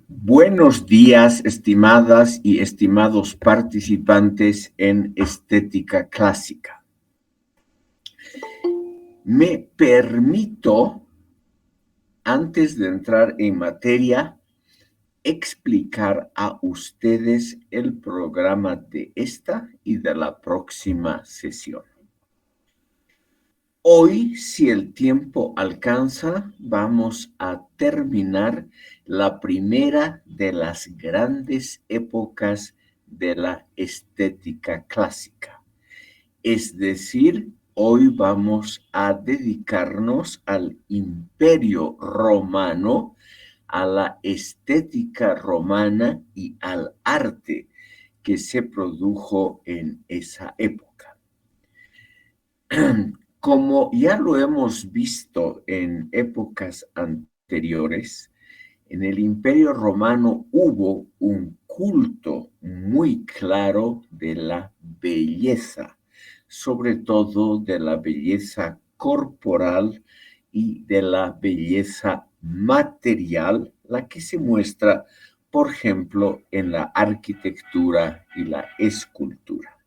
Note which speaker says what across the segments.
Speaker 1: Buenos días, estimadas y estimados participantes en Estética Clásica. Me permito, antes de entrar en materia, explicar a ustedes el programa de esta y de la próxima sesión. Hoy, si el tiempo alcanza, vamos a terminar la primera de las grandes épocas de la estética clásica. Es decir, hoy vamos a dedicarnos al Imperio Romano, a la estética romana y al arte que se produjo en esa época. Como ya lo hemos visto en épocas anteriores, en el Imperio Romano hubo un culto muy claro de la belleza, sobre todo de la belleza corporal y de la belleza material, la que se muestra, por ejemplo, en la arquitectura y la escultura.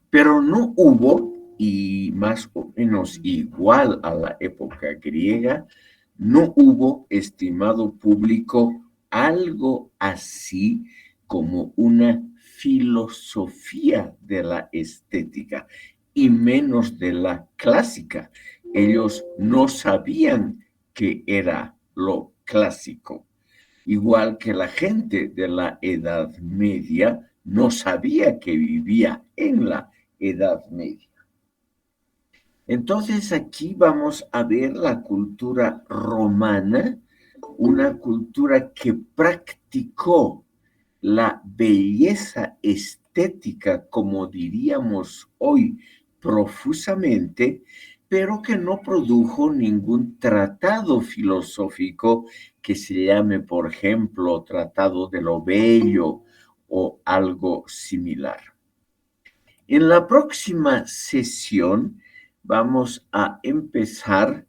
Speaker 1: Pero no hubo, y más o menos igual a la época griega, no hubo, estimado público, algo así como una filosofía de la estética, y menos de la clásica. Ellos no sabían qué era lo clásico, igual que la gente de la Edad Media no sabía que vivía en la Edad Media. Entonces aquí vamos a ver la cultura romana, una cultura que practicó la belleza estética, como diríamos hoy, profusamente, pero que no produjo ningún tratado filosófico que se llame, por ejemplo, Tratado de lo Bello o algo similar. En la próxima sesión vamos a empezar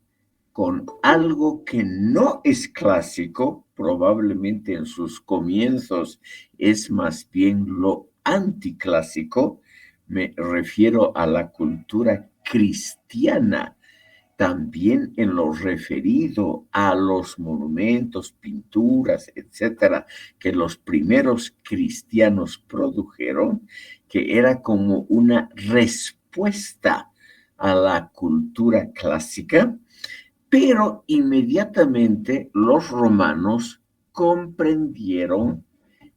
Speaker 1: con algo que no es clásico, probablemente en sus comienzos es más bien lo anticlásico. Me refiero a la cultura cristiana, también en lo referido a los monumentos, pinturas, etcétera, que los primeros cristianos produjeron, que era como una respuesta a la cultura clásica, pero inmediatamente los romanos comprendieron,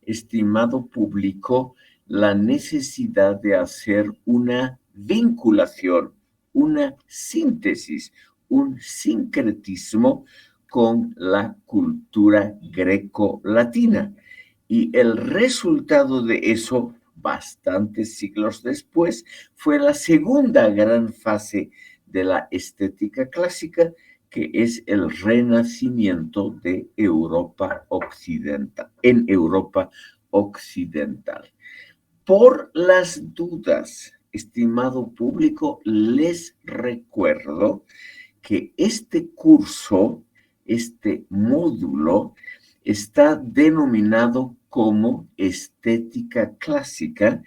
Speaker 1: estimado público, la necesidad de hacer una vinculación, una síntesis, un sincretismo con la cultura greco-latina. Y el resultado de eso, bastantes siglos después, fue la segunda gran fase de la estética clásica, que es el renacimiento de Europa occidental, en Europa occidental. Por las dudas, estimado público, les recuerdo que este curso, este módulo, está denominado como estética clásica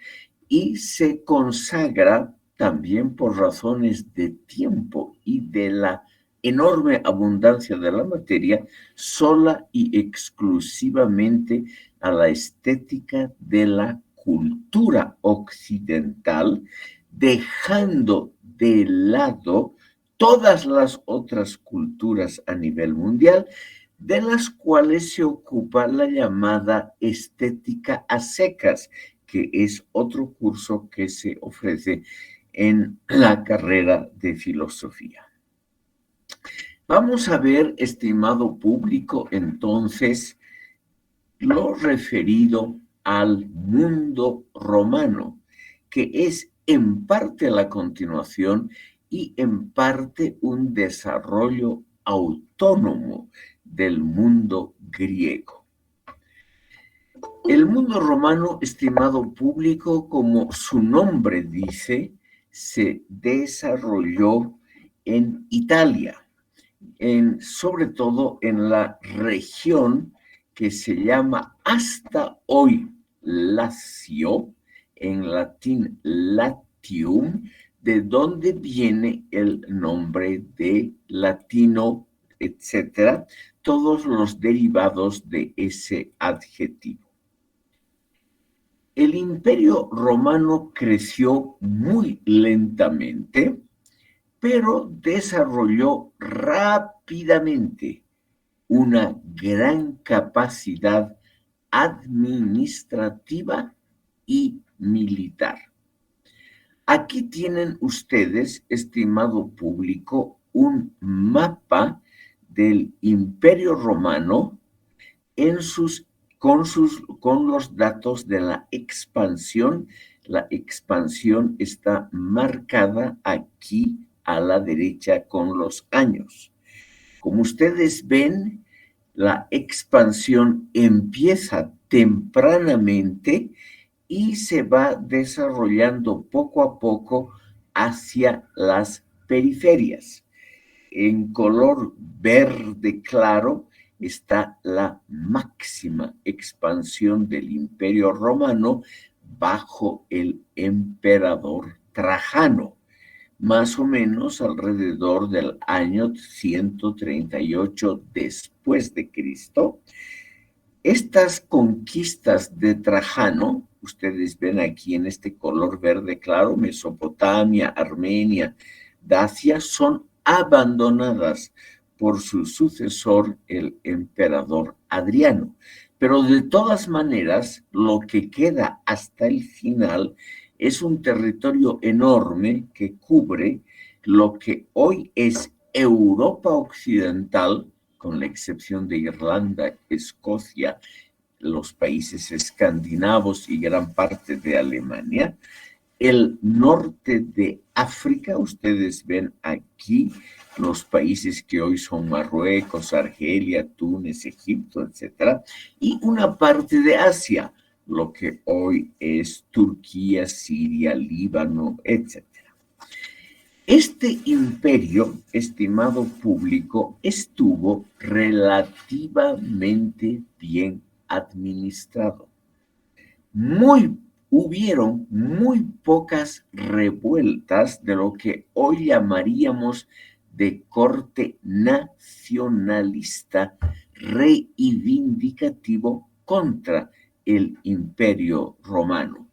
Speaker 1: y se consagra también por razones de tiempo y de la enorme abundancia de la materia, sola y exclusivamente a la estética de la cultura occidental, dejando de lado todas las otras culturas a nivel mundial, de las cuales se ocupa la llamada estética a secas, que es otro curso que se ofrece en la carrera de filosofía. Vamos a ver, estimado público, entonces, lo referido al mundo romano, que es en parte la continuación y en parte un desarrollo autónomo del mundo griego. El mundo romano, estimado público, como su nombre dice, se desarrolló en Italia, sobre todo en la región que se llama hasta hoy Lacio, en latín Latium, de donde viene el nombre de latino, etcétera, todos los derivados de ese adjetivo. El Imperio Romano creció muy lentamente, pero desarrolló rápidamente una gran capacidad administrativa y militar. Aquí tienen ustedes, estimado público, un mapa del Imperio Romano con los datos de la expansión. La expansión está marcada aquí a la derecha con los años. Como ustedes ven, la expansión empieza tempranamente y se va desarrollando poco a poco hacia las periferias. En color verde claro está la máxima expansión del Imperio Romano bajo el emperador Trajano, más o menos alrededor del año 138 después de Cristo. Estas conquistas de Trajano, ustedes ven aquí en este color verde claro, Mesopotamia, Armenia, Dacia, son abandonadas por su sucesor, el emperador Adriano. Pero de todas maneras, lo que queda hasta el final es un territorio enorme que cubre lo que hoy es Europa Occidental, con la excepción de Irlanda, Escocia, los países escandinavos y gran parte de Alemania. El norte de África, ustedes ven aquí los países que hoy son Marruecos, Argelia, Túnez, Egipto, etcétera, y una parte de Asia, lo que hoy es Turquía, Siria, Líbano, etcétera. Este imperio, estimado público, estuvo relativamente bien administrado. Hubieron muy pocas revueltas de lo que hoy llamaríamos de corte nacionalista reivindicativo contra el Imperio Romano.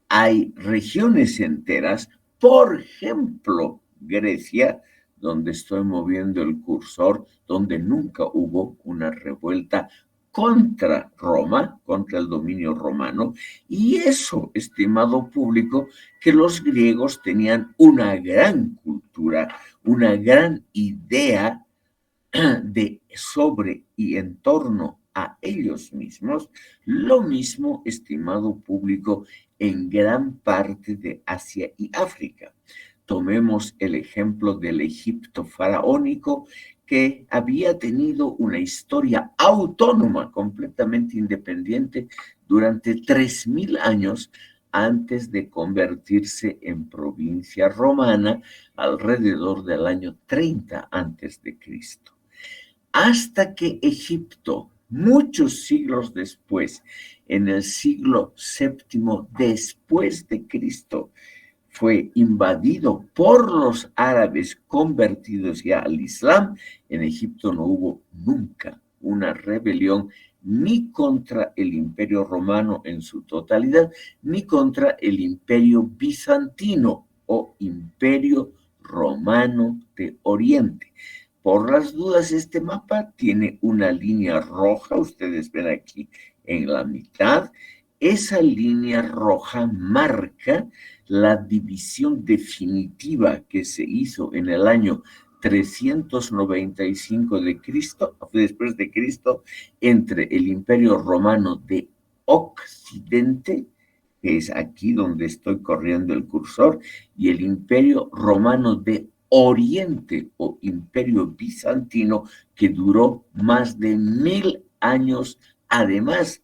Speaker 1: Hay regiones enteras, por ejemplo, Grecia, donde estoy moviendo el cursor, donde nunca hubo una revuelta contra Roma, contra el dominio romano, y eso, estimado público, que los griegos tenían una gran cultura, una gran idea sobre y en torno a ellos mismos, lo mismo, estimado público, en gran parte de Asia y África. Tomemos el ejemplo del Egipto faraónico, que había tenido una historia autónoma, completamente independiente, durante 3000 años antes de convertirse en provincia romana alrededor del año 30 antes de Cristo. Hasta que Egipto, muchos siglos después, en el siglo VII después de Cristo, fue invadido por los árabes convertidos ya al Islam, en Egipto no hubo nunca una rebelión ni contra el Imperio Romano en su totalidad, ni contra el Imperio Bizantino o Imperio Romano de Oriente. Por las dudas, este mapa tiene una línea roja, ustedes ven aquí en la mitad. Esa línea roja marca la división definitiva que se hizo en el año 395 de Cristo, después de Cristo, entre el Imperio Romano de Occidente, que es aquí donde estoy corriendo el cursor, y el Imperio Romano de Oriente o Imperio Bizantino, que duró más de 1000 años, además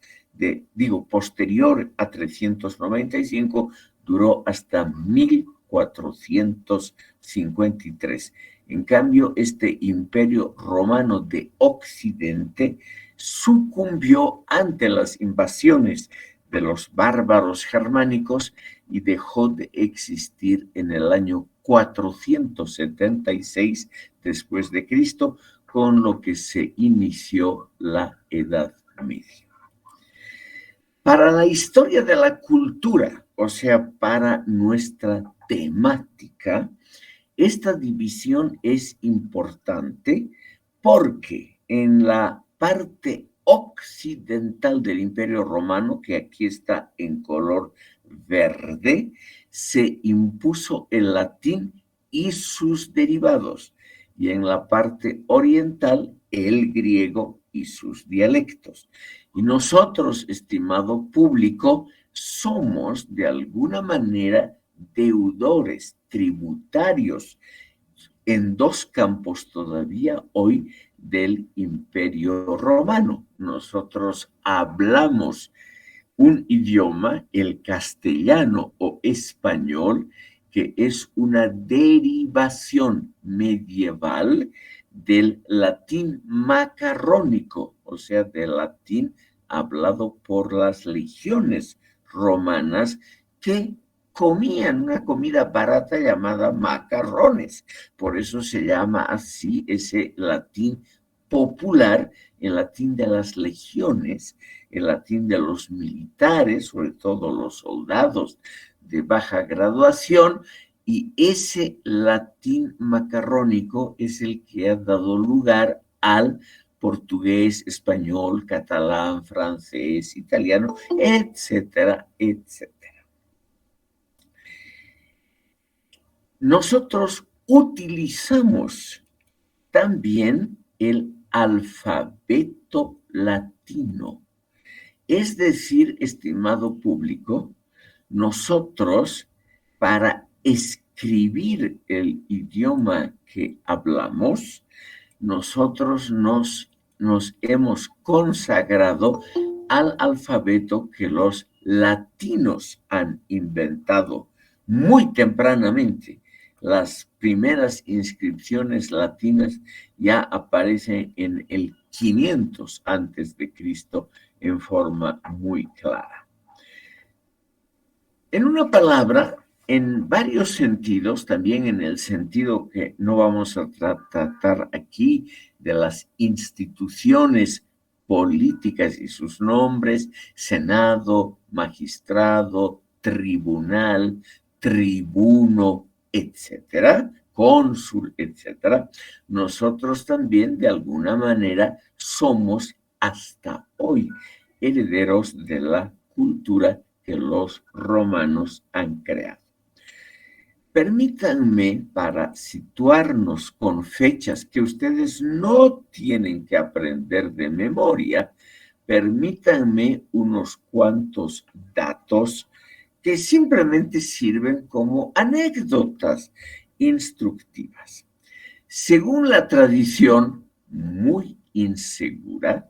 Speaker 1: posterior a 395, duró hasta 1453. En cambio, este imperio romano de Occidente sucumbió ante las invasiones de los bárbaros germánicos y dejó de existir en el año 476 después de Cristo, con lo que se inició la Edad Media. Para la historia de la cultura, o sea, para nuestra temática, esta división es importante porque en la parte occidental del Imperio Romano, que aquí está en color verde, se impuso el latín y sus derivados, y en la parte oriental el griego y sus dialectos. Y nosotros, estimado público, somos de alguna manera deudores, tributarios, en dos campos todavía hoy del Imperio Romano. Nosotros hablamos un idioma, el castellano o español, que es una derivación medieval del latín macarrónico, o sea, del latín hablado por las legiones romanas que comían una comida barata llamada macarrones. Por eso se llama así ese latín popular, el latín de las legiones, el latín de los militares, sobre todo los soldados de baja graduación, y ese latín macarrónico es el que ha dado lugar al portugués, español, catalán, francés, italiano, etcétera, etcétera. Nosotros utilizamos también el alfabeto latino. Es decir, estimado público, nosotros para escribir el idioma que hablamos, nosotros nos hemos consagrado al alfabeto que los latinos han inventado muy tempranamente. Las primeras inscripciones latinas ya aparecen en el 500 antes de Cristo en forma muy clara. En una palabra, en varios sentidos, también en el sentido que no vamos a tratar aquí de las instituciones políticas y sus nombres, Senado, magistrado, tribunal, tribuno, etcétera, cónsul, etcétera, nosotros también de alguna manera somos hasta hoy herederos de la cultura que los romanos han creado. Permítanme, para situarnos con fechas que ustedes no tienen que aprender de memoria, permítanme unos cuantos datos que simplemente sirven como anécdotas instructivas. Según la tradición muy insegura,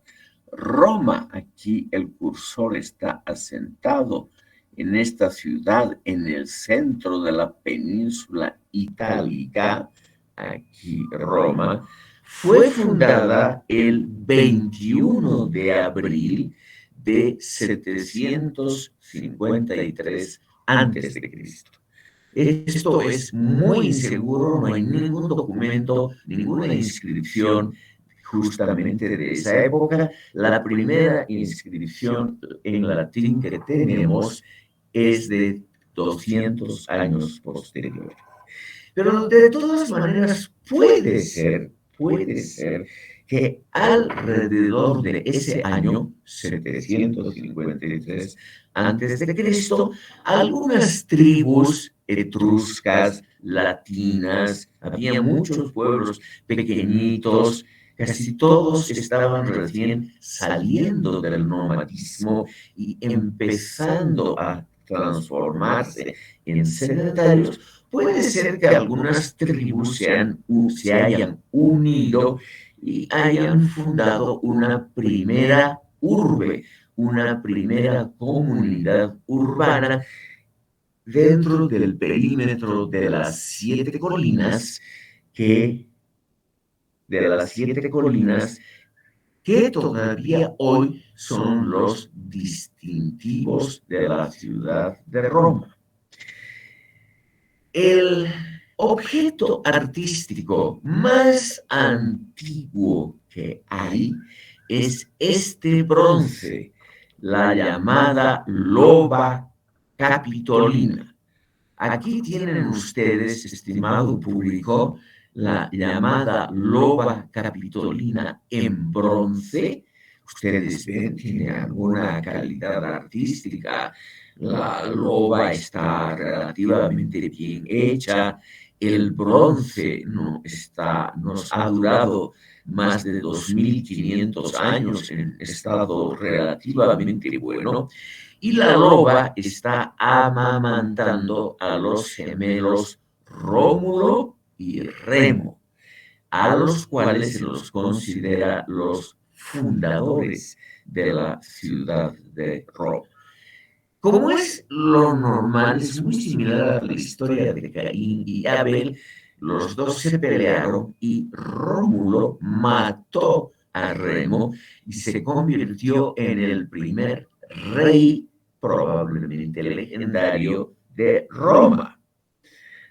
Speaker 1: Roma, aquí el cursor está asentado en esta ciudad, en el centro de la península itálica, aquí Roma, fue fundada el 21 de abril de 753 antes de Cristo. Esto es muy inseguro, no hay ningún documento, ninguna inscripción justamente de esa época. La primera inscripción en latín que tenemos es de 200 años posterior. Pero de todas maneras puede ser que alrededor de ese año, 753 antes de Cristo, algunas tribus etruscas, latinas, había muchos pueblos pequeñitos, casi todos estaban recién saliendo del nomadismo y empezando a transformarse en sedentarios. Puede ser que algunas tribus se hayan unido y hayan fundado una primera urbe, una primera comunidad urbana dentro del perímetro de las 7 colinas que de las 7 colinas que todavía hoy son los distintivos de la ciudad de Roma. El objeto artístico más antiguo que hay es este bronce, la llamada loba capitolina. Aquí tienen ustedes, estimado público, la llamada loba capitolina en bronce. Ustedes ven, tiene alguna calidad artística. La loba está relativamente bien hecha. El bronce nos ha durado más de 2500 años en estado relativamente bueno. Y la loba está amamantando a los gemelos Rómulo y Remo, a los cuales se los considera los fundadores de la ciudad de Roma. Como es lo normal, es muy similar a la historia de Caín y Abel. Los dos se pelearon y Rómulo mató a Remo y se convirtió en el primer rey, probablemente legendario, de Roma.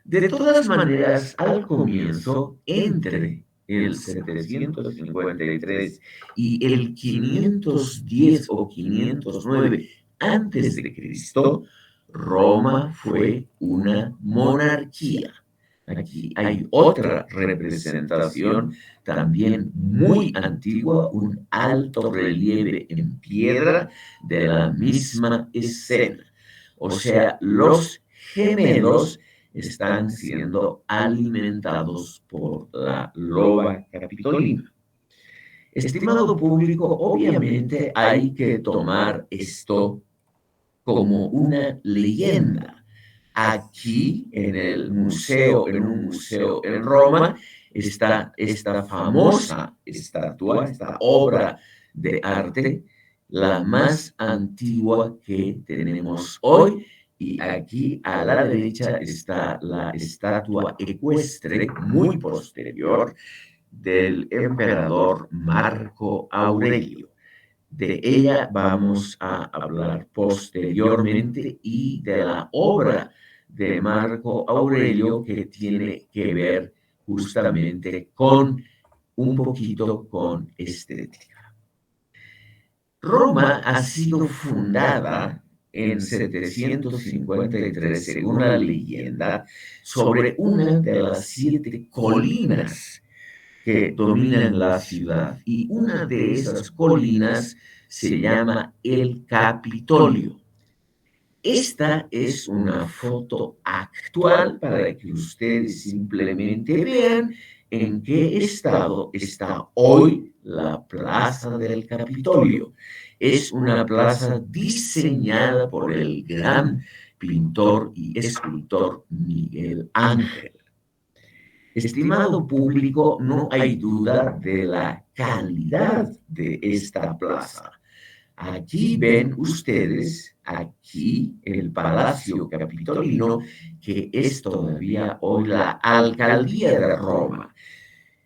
Speaker 1: De todas maneras, al comienzo, entre el 753 y el 510 o 509 antes de Cristo, Roma fue una monarquía. Aquí hay otra representación también muy antigua, un alto relieve en piedra de la misma escena. O sea, los gemelos están siendo alimentados por la loba capitolina. Estimado público, obviamente hay que tomar esto como una leyenda. Aquí en un museo en Roma, está esta famosa estatua, esta obra de arte, la más antigua que tenemos hoy. Y aquí a la derecha está la estatua ecuestre muy posterior del emperador Marco Aurelio. De ella vamos a hablar posteriormente y de la obra de Marco Aurelio que tiene que ver justamente con un poquito con estética. Roma ha sido fundada en 753, según la leyenda, sobre una de las 7 colinas que dominan la ciudad. Y una de esas colinas se llama el Capitolio. Esta es una foto actual para que ustedes simplemente vean en qué estado está hoy la Plaza del Capitolio. Es una plaza diseñada por el gran pintor y escultor Miguel Ángel. Estimado público, no hay duda de la calidad de esta plaza. Aquí ven ustedes, aquí el Palacio Capitolino, que es todavía hoy la Alcaldía de Roma.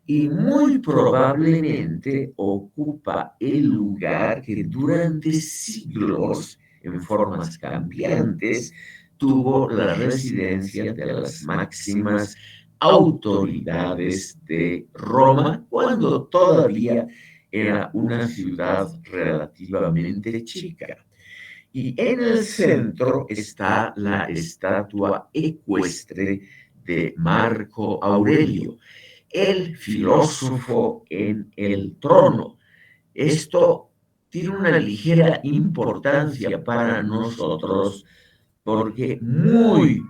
Speaker 1: Y muy probablemente ocupa el lugar que durante siglos, en formas cambiantes, tuvo la residencia de las máximas autoridades de Roma, cuando todavía era una ciudad relativamente chica. Y en el centro está la estatua ecuestre de Marco Aurelio, el filósofo en el trono. Esto tiene una ligera importancia para nosotros porque muy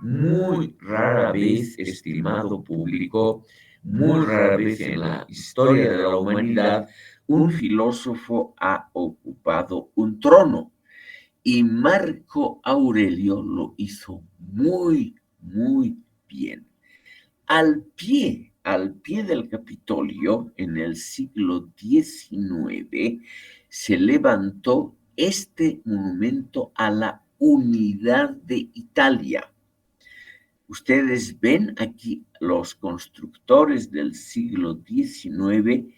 Speaker 1: rara vez, estimado público, muy rara vez en la historia de la humanidad, un filósofo ha ocupado un trono. Y Marco Aurelio lo hizo muy bien. Al pie del Capitolio, en el siglo XIX, se levantó este monumento a la unidad de Italia. Ustedes ven aquí los constructores del siglo XIX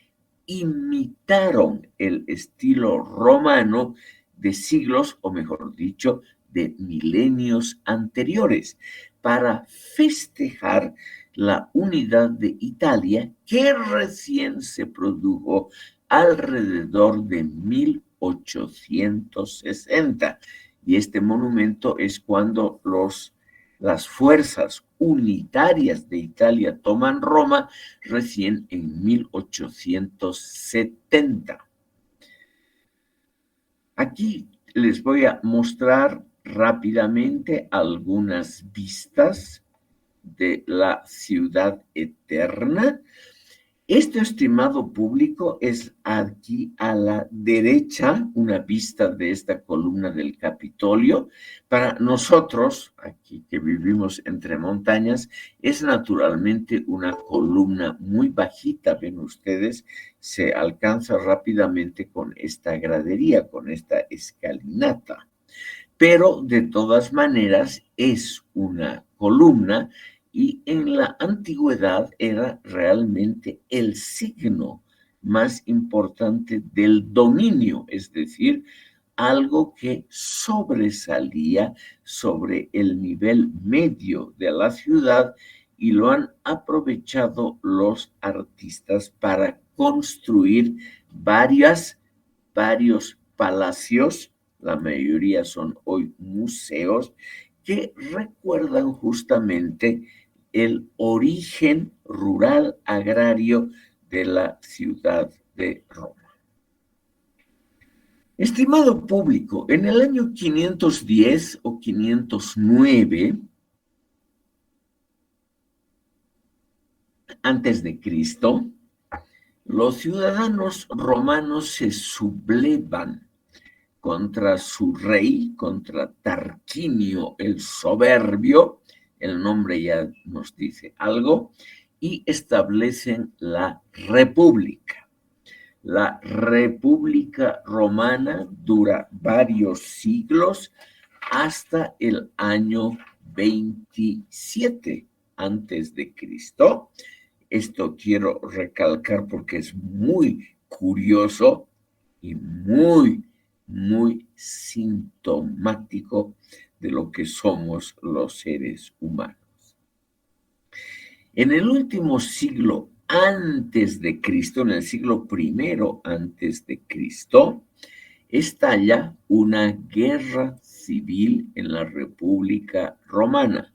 Speaker 1: imitaron el estilo romano de siglos, o mejor dicho, de milenios anteriores, para festejar la unidad de Italia que recién se produjo alrededor de 1860. Y este monumento es cuando las fuerzas unitarias de Italia toman Roma recién en 1870. Aquí les voy a mostrar rápidamente algunas vistas de la ciudad eterna. Este estimado público es aquí a la derecha, una vista de esta columna del Capitolio. Para nosotros, aquí que vivimos entre montañas, es naturalmente una columna muy bajita, ven ustedes, se alcanza rápidamente con esta gradería, con esta escalinata. Pero de todas maneras es una columna y en la antigüedad era realmente el signo más importante del dominio, es decir, algo que sobresalía sobre el nivel medio de la ciudad y lo han aprovechado los artistas para construir varios palacios, la mayoría son hoy museos, que recuerdan justamente el origen rural agrario de la ciudad de Roma. Estimado público, en el año 510 o 509 antes de Cristo, los ciudadanos romanos se sublevan contra su rey, contra Tarquinio el Soberbio, el nombre ya nos dice algo, y establecen la República. La República Romana dura varios siglos hasta el año 27 antes de Cristo. Esto quiero recalcar porque es muy curioso y muy sintomático de lo que somos los seres humanos. En el último siglo antes de Cristo, en el siglo primero antes de Cristo, estalla una guerra civil en la República Romana.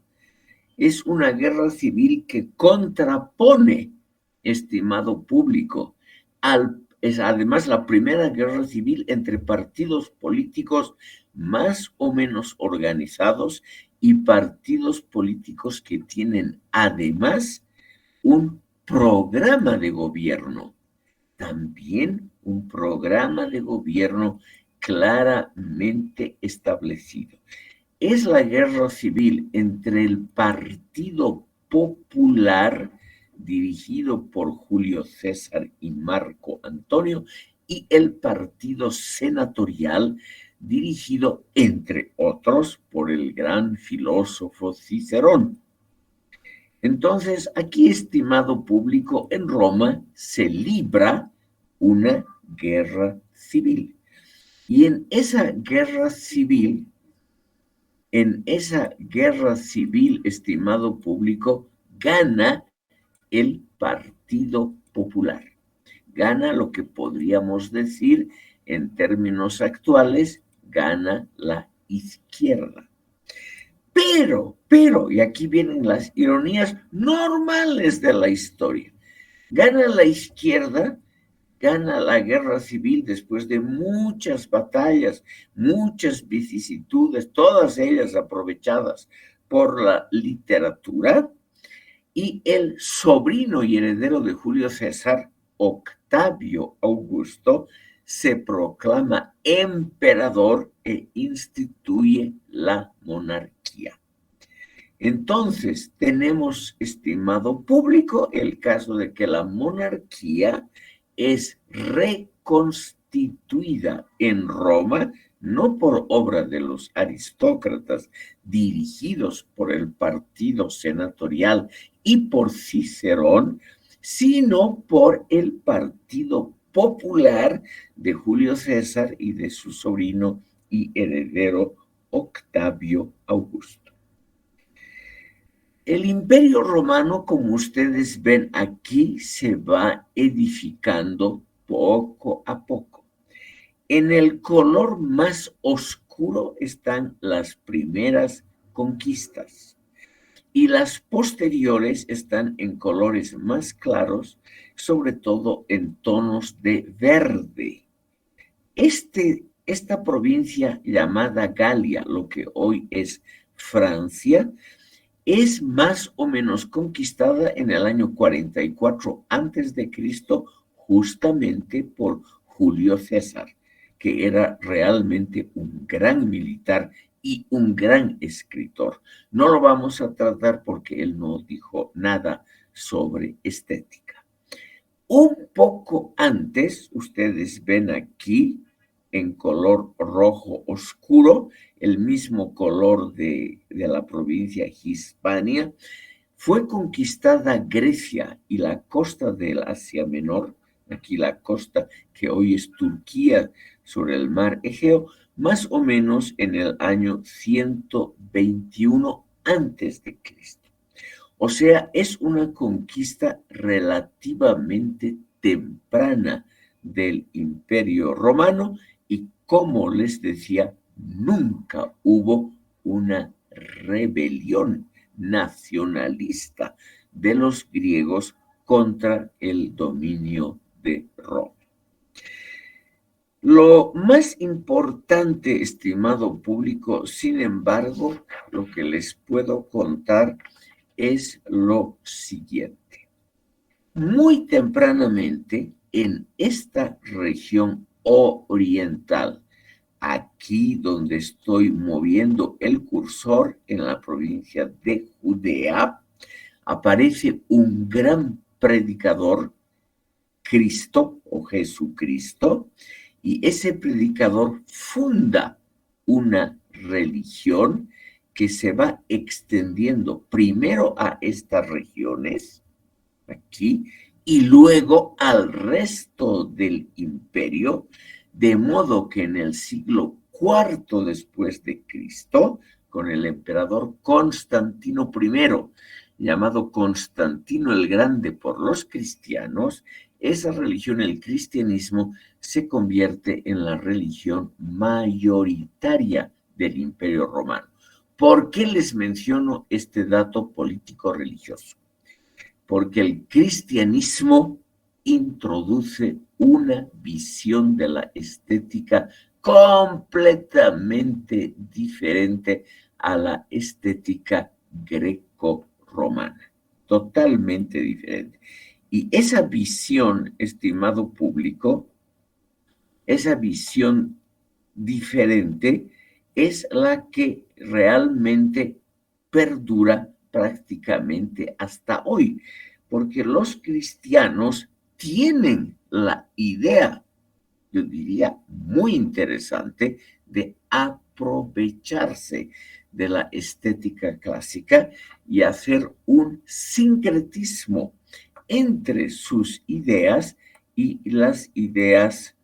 Speaker 1: Es una guerra civil que contrapone, estimado público, es además la primera guerra civil entre partidos políticos más o menos organizados y partidos políticos que tienen además un programa de gobierno, también un programa de gobierno claramente establecido. Es la guerra civil entre el Partido Popular, dirigido por Julio César y Marco Antonio, y el Partido Senatorial, dirigido, entre otros, por el gran filósofo Cicerón. Entonces, aquí, estimado público, en Roma se libra una guerra civil. Y en esa guerra civil, estimado público, gana el Partido Popular. Gana lo que podríamos decir en términos actuales, gana la izquierda. Pero, y aquí vienen las ironías normales de la historia, gana la izquierda, gana la guerra civil después de muchas batallas, muchas vicisitudes, todas ellas aprovechadas por la literatura, y el sobrino y heredero de Julio César, Octavio Augusto, se proclama emperador e instituye la monarquía. Entonces, tenemos, estimado público, el caso de que la monarquía es reconstituida en Roma no por obra de los aristócratas dirigidos por el partido senatorial y por Cicerón, sino por el partido popular de Julio César y de su sobrino y heredero Octavio Augusto. El Imperio Romano, como ustedes ven aquí, se va edificando poco a poco. En el color más oscuro están las primeras conquistas y las posteriores están en colores más claros, sobre todo en tonos de verde. Esta provincia llamada Galia, lo que hoy es Francia, es más o menos conquistada en el año 44 antes de Cristo, justamente por Julio César, que era realmente un gran militar y un gran escritor. No lo vamos a tratar porque él no dijo nada sobre estética. Un poco antes, ustedes ven aquí en color rojo oscuro, el mismo color de la provincia Hispania, fue conquistada Grecia y la costa del Asia Menor, aquí la costa que hoy es Turquía sobre el mar Egeo, más o menos en el año 121 antes de Cristo. O sea, es una conquista relativamente temprana del Imperio Romano y, como les decía, nunca hubo una rebelión nacionalista de los griegos contra el dominio de Roma. Lo más importante, estimado público, sin embargo, lo que les puedo contar es lo siguiente. Muy tempranamente, en esta región oriental, aquí donde estoy moviendo el cursor en la provincia de Judea, aparece un gran predicador, Cristo o Jesucristo, y ese predicador funda una religión que se va extendiendo primero a estas regiones, aquí, y luego al resto del imperio, de modo que en el siglo IV después de Cristo, con el emperador Constantino I, llamado Constantino el Grande por los cristianos, esa religión, el cristianismo, se convierte en la religión mayoritaria del Imperio Romano. ¿Por qué les menciono este dato político-religioso? Porque el cristianismo introduce una visión de la estética completamente diferente a la estética greco-romana, totalmente diferente. Y esa visión, estimado público, esa visión diferente es la que realmente perdura prácticamente hasta hoy, porque los cristianos tienen la idea, yo diría, muy interesante de aprovecharse de la estética clásica y hacer un sincretismo entre sus ideas y las ideas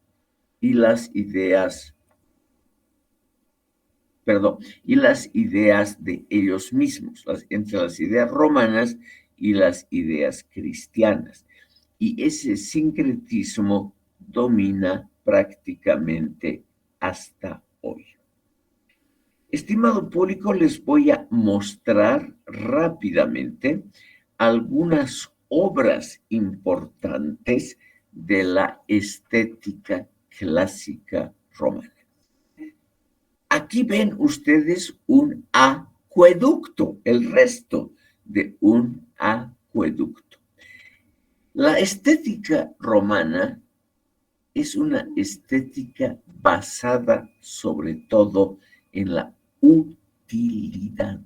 Speaker 1: de ellos mismos, entre las ideas romanas y las ideas cristianas. Y ese sincretismo domina prácticamente hasta hoy. Estimado público, les voy a mostrar rápidamente algunas obras importantes de la estética clásica romana. Aquí ven ustedes un acueducto, el resto de un acueducto. La estética romana es una estética basada sobre todo en la utilidad.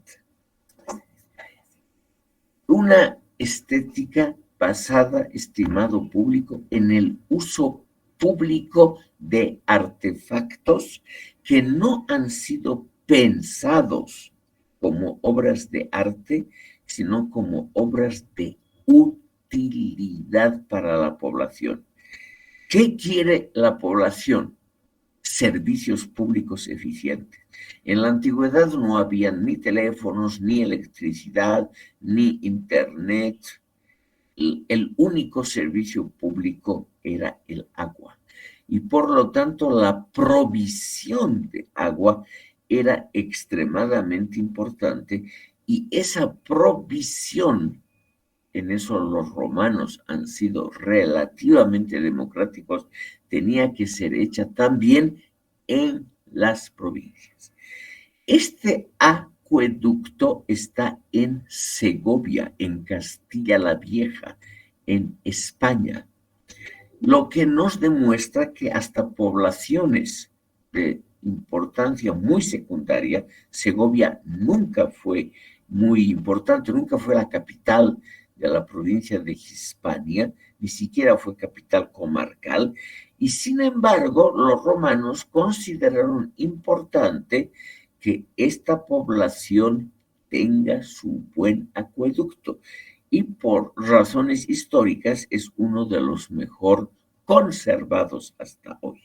Speaker 1: Una estética basada, estimado público, en el uso público de artefactos que no han sido pensados como obras de arte, sino como obras de utilidad para la población. ¿Qué quiere la población? Servicios públicos eficientes. En la antigüedad no había ni teléfonos, ni electricidad, ni internet. El único servicio público era el agua. Y por lo tanto, la provisión de agua era extremadamente importante y esa provisión, en eso los romanos han sido relativamente democráticos, tenía que ser hecha también en las provincias. Este acueducto está en Segovia, en Castilla la Vieja, en España, lo que nos demuestra que hasta poblaciones de importancia muy secundaria, Segovia nunca fue muy importante, nunca fue la capital de la provincia de Hispania, ni siquiera fue capital comarcal, y sin embargo los romanos consideraron importante que esta población tenga su buen acueducto y por razones históricas es uno de los mejor conservados hasta hoy.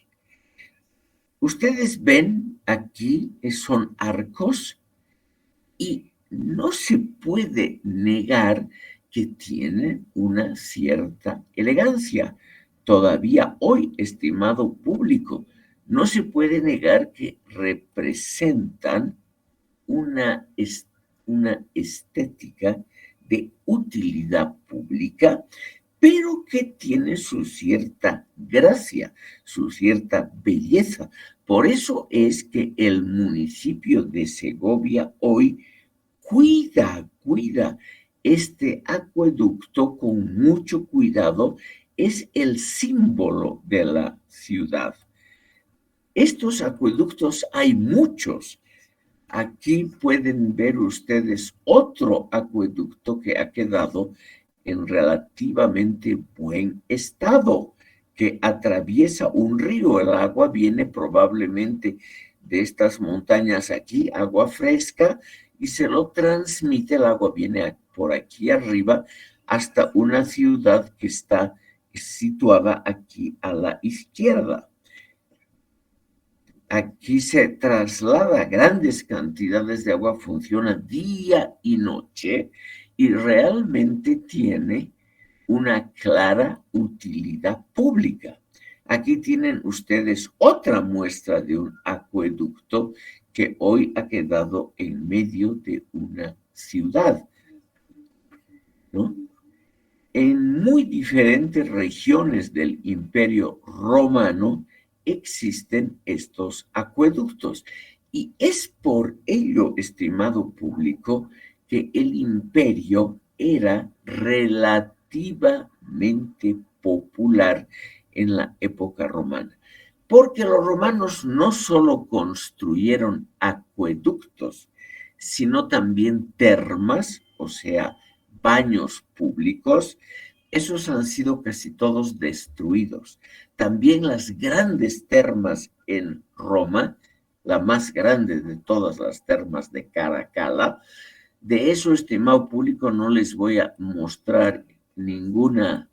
Speaker 1: Ustedes ven aquí son arcos y no se puede negar que tienen una cierta elegancia. Todavía hoy, estimado público, no se puede negar que representan una, una estética de utilidad pública, pero que tiene su cierta gracia, su cierta belleza. Por eso es que el municipio de Segovia hoy cuida este acueducto con mucho cuidado, es el símbolo de la ciudad. Estos acueductos hay muchos. Aquí pueden ver ustedes otro acueducto que ha quedado en relativamente buen estado, que atraviesa un río. El agua viene probablemente de estas montañas aquí, agua fresca, y se lo transmite, el agua viene por aquí arriba hasta una ciudad que está situada aquí a la izquierda. Aquí se traslada grandes cantidades de agua, funciona día y noche y realmente tiene una clara utilidad pública. Aquí tienen ustedes otra muestra de un acueducto que hoy ha quedado en medio de una ciudad, ¿no? En muy diferentes regiones del Imperio Romano existen estos acueductos. Y es por ello, estimado público, que el imperio era relativamente popular en la época romana. Porque los romanos no solo construyeron acueductos, sino también termas, o sea, baños públicos. Esos han sido casi todos destruidos. También las grandes termas en Roma, la más grande de todas las termas de Caracalla. De eso, estimado público, no les voy a mostrar ninguna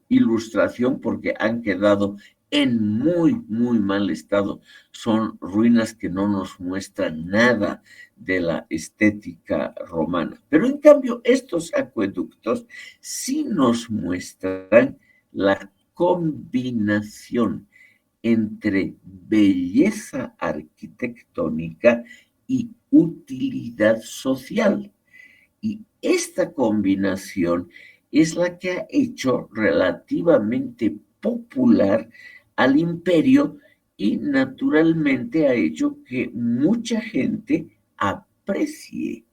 Speaker 1: ilustración porque han quedado en muy mal estado. Son ruinas que no nos muestran nada de la estética romana. Pero en cambio, estos acueductos sí nos muestran la combinación entre belleza arquitectónica y utilidad social. Y esta combinación es la que ha hecho relativamente popular al imperio y naturalmente ha hecho que mucha gente aprecie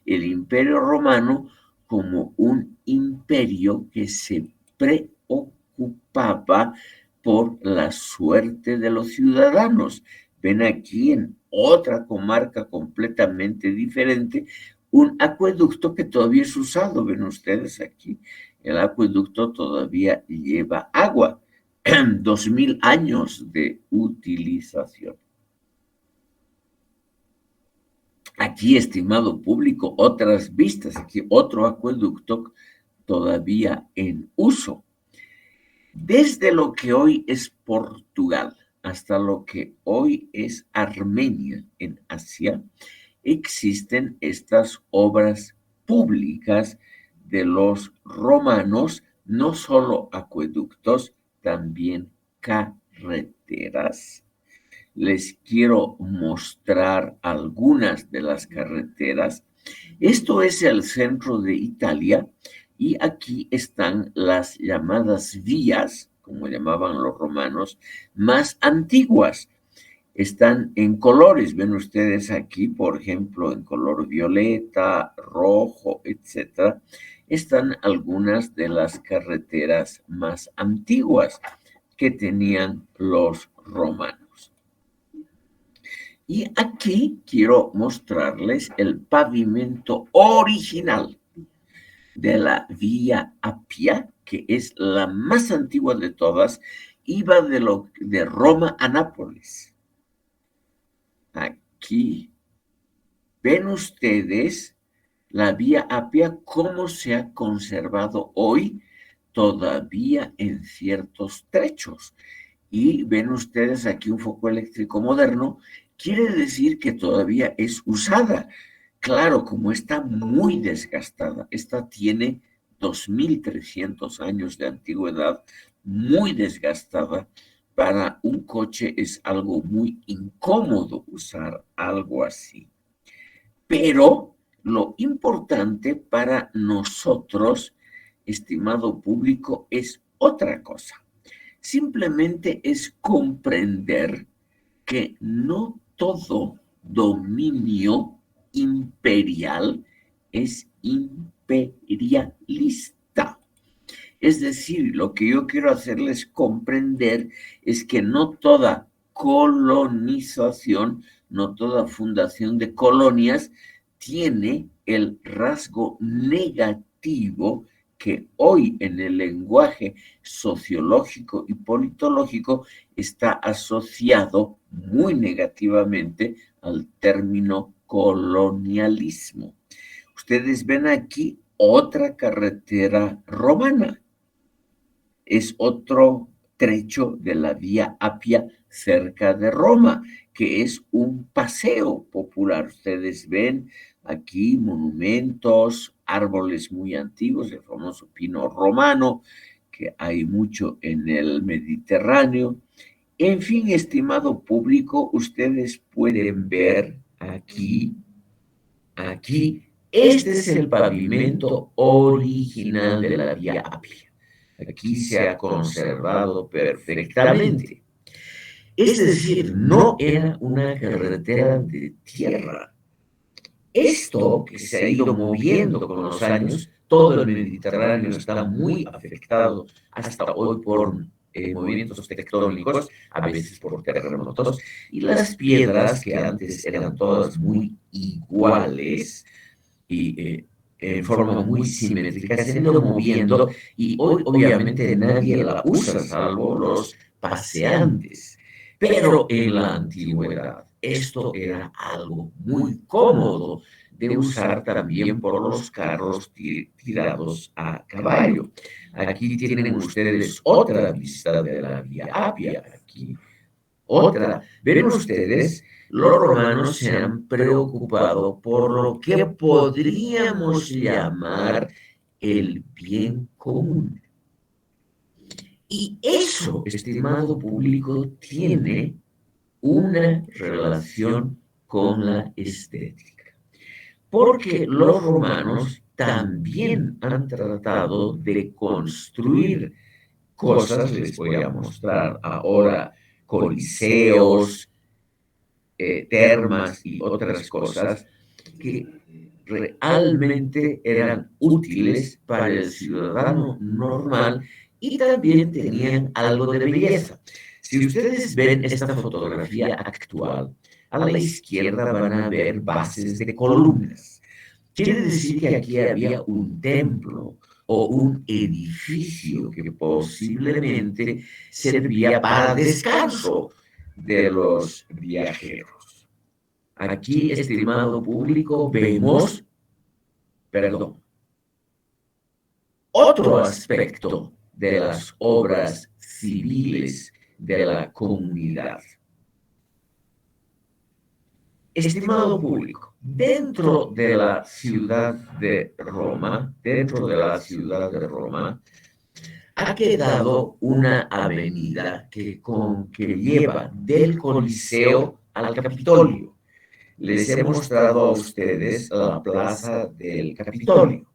Speaker 1: el imperio romano como un imperio que se preocupaba por la suerte de los ciudadanos. Ven aquí en otra comarca completamente diferente un acueducto que todavía es usado. Ven ustedes aquí, el acueducto todavía lleva agua. 2000 años de utilización. Aquí, estimado público, otras vistas, aquí otro acueducto todavía en uso. Desde lo que hoy es Portugal hasta lo que hoy es Armenia en Asia, existen estas obras públicas de los romanos, no solo acueductos, también carreteras. Les quiero mostrar algunas de las carreteras. Esto es el centro de Italia y aquí están las llamadas vías, como llamaban los romanos, más antiguas. Están en colores, ven ustedes aquí, por ejemplo, en color violeta, rojo, etcétera. Están algunas de las carreteras más antiguas que tenían los romanos. Y aquí quiero mostrarles el pavimento original de la Vía Appia, que es la más antigua de todas, iba de Roma a Nápoles. Aquí ven ustedes la Vía Appia, cómo se ha conservado hoy todavía en ciertos trechos. Y ven ustedes aquí un foco eléctrico moderno, quiere decir que todavía es usada. Claro, como está muy desgastada, esta tiene 2300 años de antigüedad, muy desgastada. Para un coche es algo muy incómodo usar algo así. Pero lo importante para nosotros, estimado público, es otra cosa. Simplemente es comprender que no todo dominio imperial es imperialista. Es decir, lo que yo quiero hacerles comprender es que no toda colonización, no toda fundación de colonias tiene el rasgo negativo que hoy en el lenguaje sociológico y politológico está asociado muy negativamente al término colonialismo. Ustedes ven aquí otra carretera romana. Es otro trecho de la Vía Appia cerca de Roma, que es un paseo popular. Ustedes ven aquí monumentos, árboles muy antiguos, el famoso pino romano, que hay mucho en el Mediterráneo. En fin, estimado público, ustedes pueden ver aquí, este es el pavimento original de la Vía Appia. Aquí se ha conservado perfectamente. Es decir, no era una carretera de tierra. Esto que se ha ido moviendo con los años, todo el Mediterráneo está muy afectado hasta hoy por movimientos tectónicos, a veces por terremotos, y las piedras que antes eran todas muy iguales y en forma muy simétrica, se han ido moviendo y hoy obviamente nadie la usa salvo los paseantes. Pero en la antigüedad esto era algo muy cómodo de usar también por los carros tirados a caballo. Aquí tienen ustedes otra vista de la Vía Appia. Aquí otra. Ven ustedes, los romanos se han preocupado por lo que podríamos llamar el bien común. Y eso, estimado público, tiene una relación con la estética. Porque los romanos también han tratado de construir cosas, les voy a mostrar ahora, coliseos, termas y otras cosas que realmente eran útiles para el ciudadano normal y también tenían algo de belleza. Si ustedes ven esta fotografía actual, a la izquierda van a ver bases de columnas. Quiere decir que aquí había un templo, o un edificio que posiblemente servía para descanso de los viajeros. Aquí, estimado público, vemos, perdón, otro aspecto de las obras civiles de la comunidad. Estimado público, dentro de la ciudad de Roma, ha quedado una avenida que lleva del Coliseo al Capitolio. Les he mostrado a ustedes la plaza del Capitolio,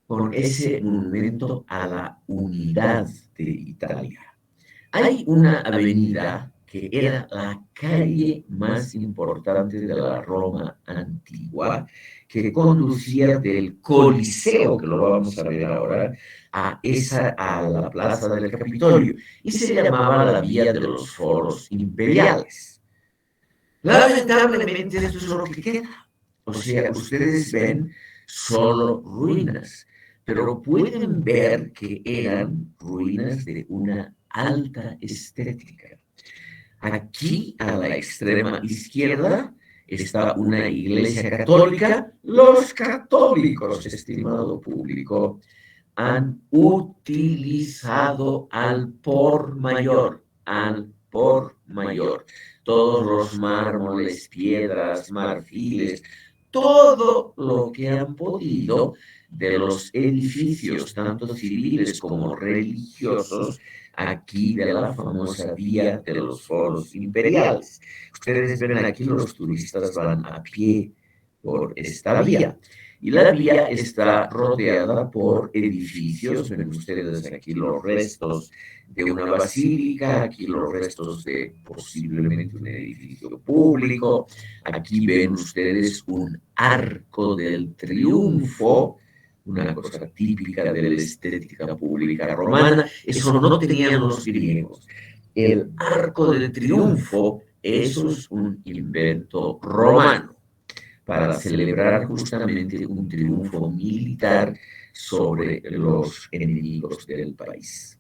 Speaker 1: con ese monumento a la unidad de Italia. Hay una avenida que era la calle más importante de la Roma antigua, que conducía del Coliseo, que lo vamos a ver ahora, a la plaza del Capitolio, y se llamaba la Vía de los Foros Imperiales. Lamentablemente esto es lo que queda. O sea, ustedes ven solo ruinas, pero pueden ver que eran ruinas de una alta estética. Aquí, a la extrema izquierda, está una iglesia católica. Los católicos, estimado público, han utilizado al por mayor, todos los mármoles, piedras, marfiles, todo lo que han podido de los edificios, tanto civiles como religiosos, aquí de la famosa Vía de los Foros Imperiales. Ustedes ven aquí, los turistas van a pie por esta vía. Y la vía está rodeada por edificios. Ven ustedes aquí los restos de una basílica, aquí los restos de posiblemente un edificio público. Aquí ven ustedes un arco del triunfo, una cosa típica de la estética pública romana. Eso no tenían los griegos. El arco del triunfo, eso es un invento romano para celebrar justamente un triunfo militar sobre los enemigos del país.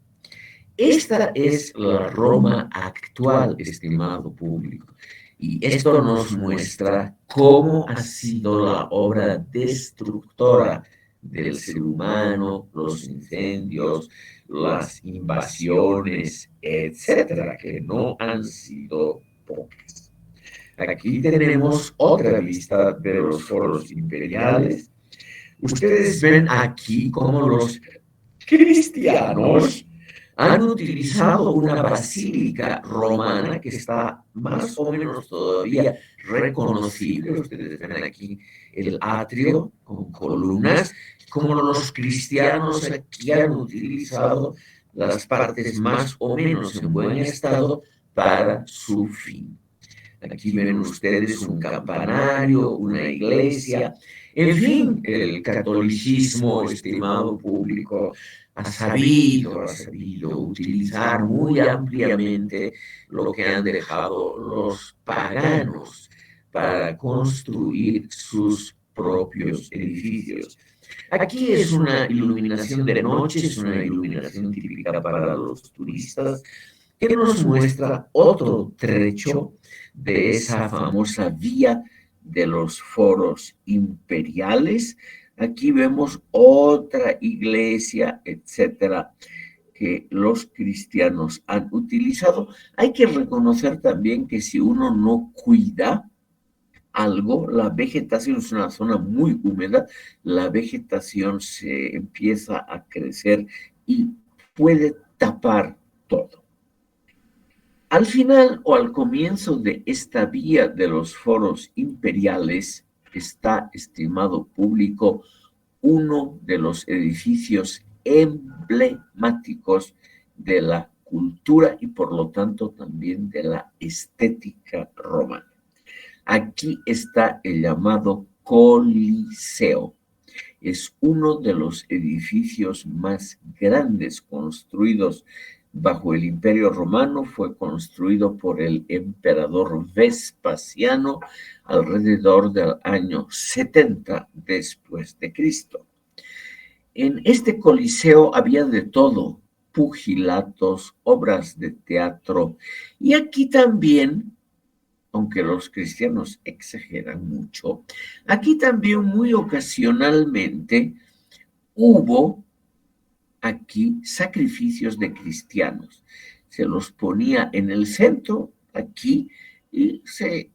Speaker 1: Esta es la Roma actual, estimado público, y esto nos muestra cómo ha sido la obra destructora del ser humano, los incendios, las invasiones, etcétera, que no han sido pocas. Aquí tenemos otra vista de los foros imperiales. Ustedes ven aquí cómo los cristianos han utilizado una basílica romana que está más o menos todavía reconocible. Ustedes ven aquí el atrio con columnas, como los cristianos aquí han utilizado las partes más o menos en buen estado para su fin. Aquí ven ustedes un campanario, una iglesia. En fin, el catolicismo, estimado público, ha sabido utilizar muy ampliamente lo que han dejado los paganos para construir sus propios edificios. Aquí es una iluminación de noche, es una iluminación típica para los turistas, que nos muestra otro trecho de esa famosa vía de los foros imperiales. Aquí vemos otra iglesia, etcétera, que los cristianos han utilizado. Hay que reconocer también que si uno no cuida algo, la vegetación es una zona muy húmeda, la vegetación se empieza a crecer y puede tapar todo. Al final o al comienzo de esta vía de los foros imperiales está, estimado público, uno de los edificios emblemáticos de la cultura y por lo tanto también de la estética romana. Aquí está el llamado Coliseo. Es uno de los edificios más grandes construidos bajo el Imperio Romano. Fue construido por el emperador Vespasiano alrededor del año 70 después de Cristo. En este coliseo había de todo, pugilatos, obras de teatro, y aquí también, aunque los cristianos exageran mucho, aquí también muy ocasionalmente hubo aquí sacrificios de cristianos. Se los ponía en el centro, aquí, y se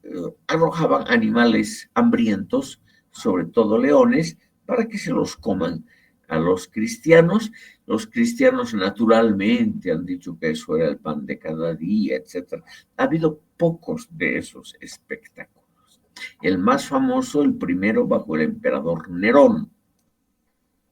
Speaker 1: arrojaban animales hambrientos, sobre todo leones, para que se los coman a los cristianos. Los cristianos naturalmente han dicho que eso era el pan de cada día, etc. Ha habido pocos de esos espectáculos. El más famoso, el primero, bajo el emperador Nerón.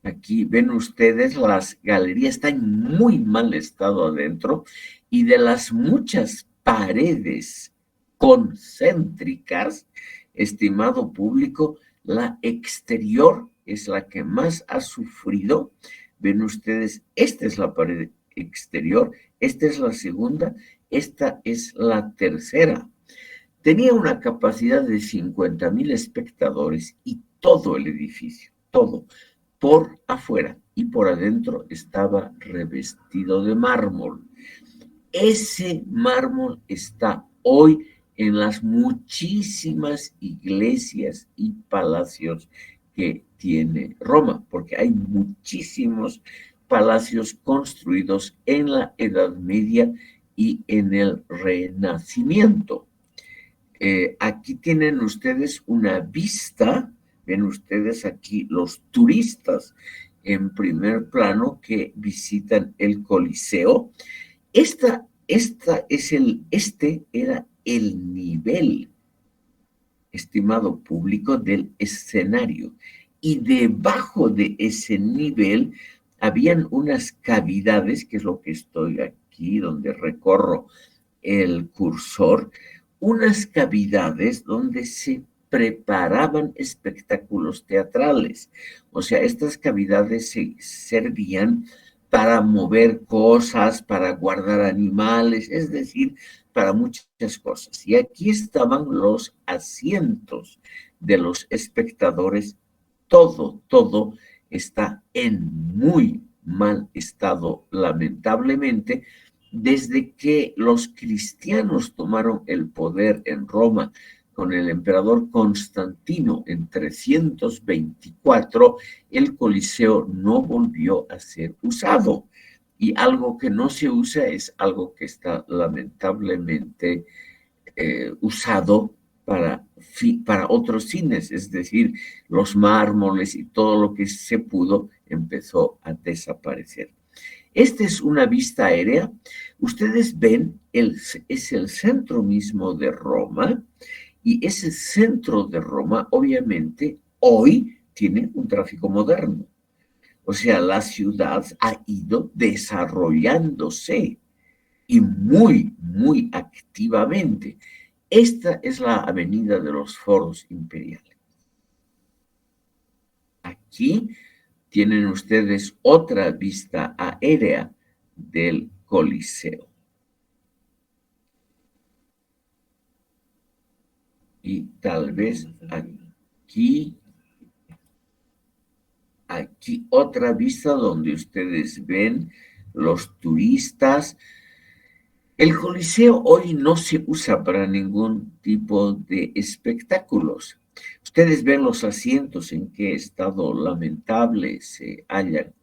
Speaker 1: Aquí ven ustedes, las galerías están en muy mal estado adentro y de las muchas paredes concéntricas, estimado público, la exterior es la que más ha sufrido. Ven ustedes, esta es la pared exterior, esta es la segunda, esta es la tercera. Tenía una capacidad de 50,000 espectadores y todo el edificio, todo, por afuera y por adentro estaba revestido de mármol. Ese mármol está hoy en las muchísimas iglesias y palacios que tiene Roma, porque hay muchísimos palacios construidos en la Edad Media y en el Renacimiento. Aquí tienen ustedes una vista, ven ustedes aquí los turistas en primer plano que visitan el Coliseo. Este era el nivel, estimado público, del escenario. Y debajo de ese nivel habían unas cavidades, que es lo que estoy aquí, donde recorro el cursor, unas cavidades donde se preparaban espectáculos teatrales. O sea, estas cavidades se servían para mover cosas, para guardar animales, es decir, para muchas cosas. Y aquí estaban los asientos de los espectadores. Todo está en muy mal estado, lamentablemente, desde que los cristianos tomaron el poder en Roma con el emperador Constantino en 324, el Coliseo no volvió a ser usado. Y algo que no se usa es algo que está lamentablemente usado para otros fines, es decir, los mármoles y todo lo que se pudo empezó a desaparecer. Esta es una vista aérea. Ustedes ven, es el centro mismo de Roma y ese centro de Roma obviamente hoy tiene un tráfico moderno. O sea, la ciudad ha ido desarrollándose y muy activamente. Esta es la avenida de los Foros Imperiales. Aquí tienen ustedes otra vista aérea del Coliseo. Y tal vez aquí otra vista donde ustedes ven los turistas. El Coliseo hoy no se usa para ningún tipo de espectáculos. Ustedes ven los asientos en qué estado lamentable se hallan.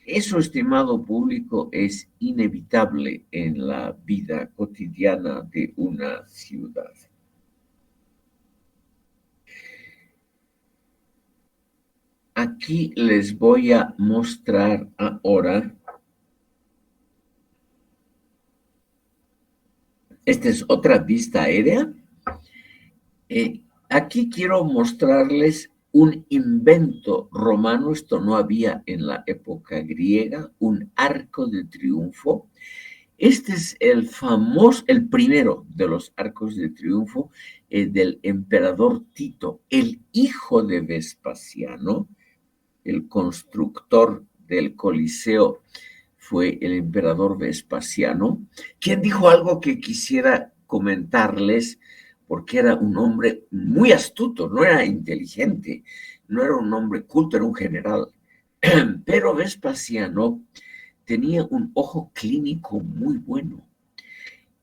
Speaker 1: Eso, estimado público, es inevitable en la vida cotidiana de una ciudad. Aquí les voy a mostrar ahora. Esta es otra vista aérea. Aquí quiero mostrarles un invento romano, esto no había en la época griega, un arco de triunfo. Este es el primero de los arcos de triunfo del emperador Tito, el hijo de Vespasiano, el constructor del Coliseo fue el emperador Vespasiano, quien dijo algo que quisiera comentarles, porque era un hombre muy astuto, no era inteligente, no era un hombre culto, era un general. Pero Vespasiano tenía un ojo clínico muy bueno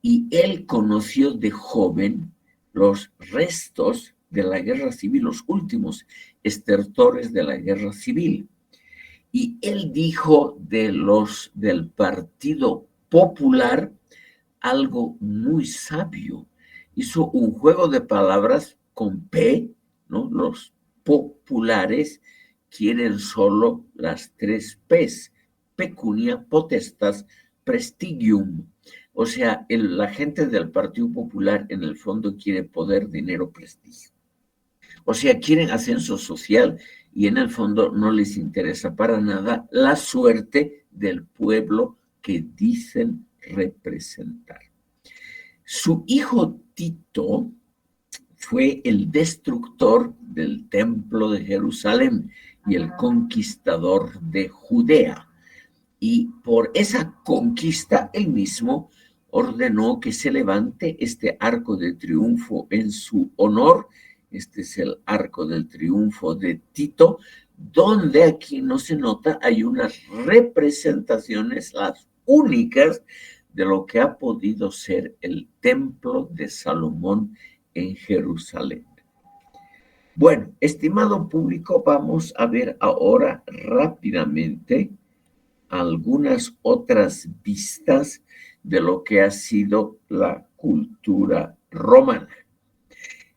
Speaker 1: y él conoció de joven los restos de la guerra civil, los últimos estertores de la guerra civil. Y él dijo del Partido Popular algo muy sabio. Hizo un juego de palabras con P, ¿no? Los populares quieren solo las tres P's: pecunia, potestas, prestigium. O sea, la gente del Partido Popular en el fondo quiere poder, dinero, prestigio. O sea, quieren ascenso social y en el fondo no les interesa para nada la suerte del pueblo que dicen representar. Su hijo Tito fue el destructor del templo de Jerusalén y el conquistador de Judea. Y por esa conquista él mismo ordenó que se levante este arco de triunfo en su honor. Este es el arco del triunfo de Tito, donde aquí no se nota, hay unas representaciones, las únicas, de lo que ha podido ser el templo de Salomón en Jerusalén. Bueno, estimado público, vamos a ver ahora rápidamente algunas otras vistas de lo que ha sido la cultura romana.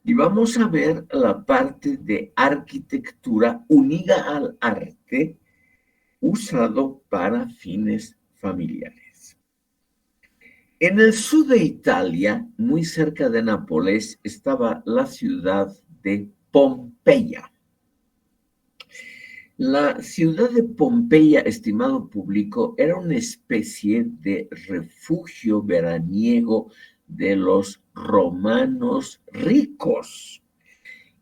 Speaker 1: Y vamos a ver la parte de arquitectura unida al arte usado para fines familiares. En el sur de Italia, muy cerca de Nápoles, estaba la ciudad de Pompeya. La ciudad de Pompeya, estimado público, era una especie de refugio veraniego de los romanos ricos.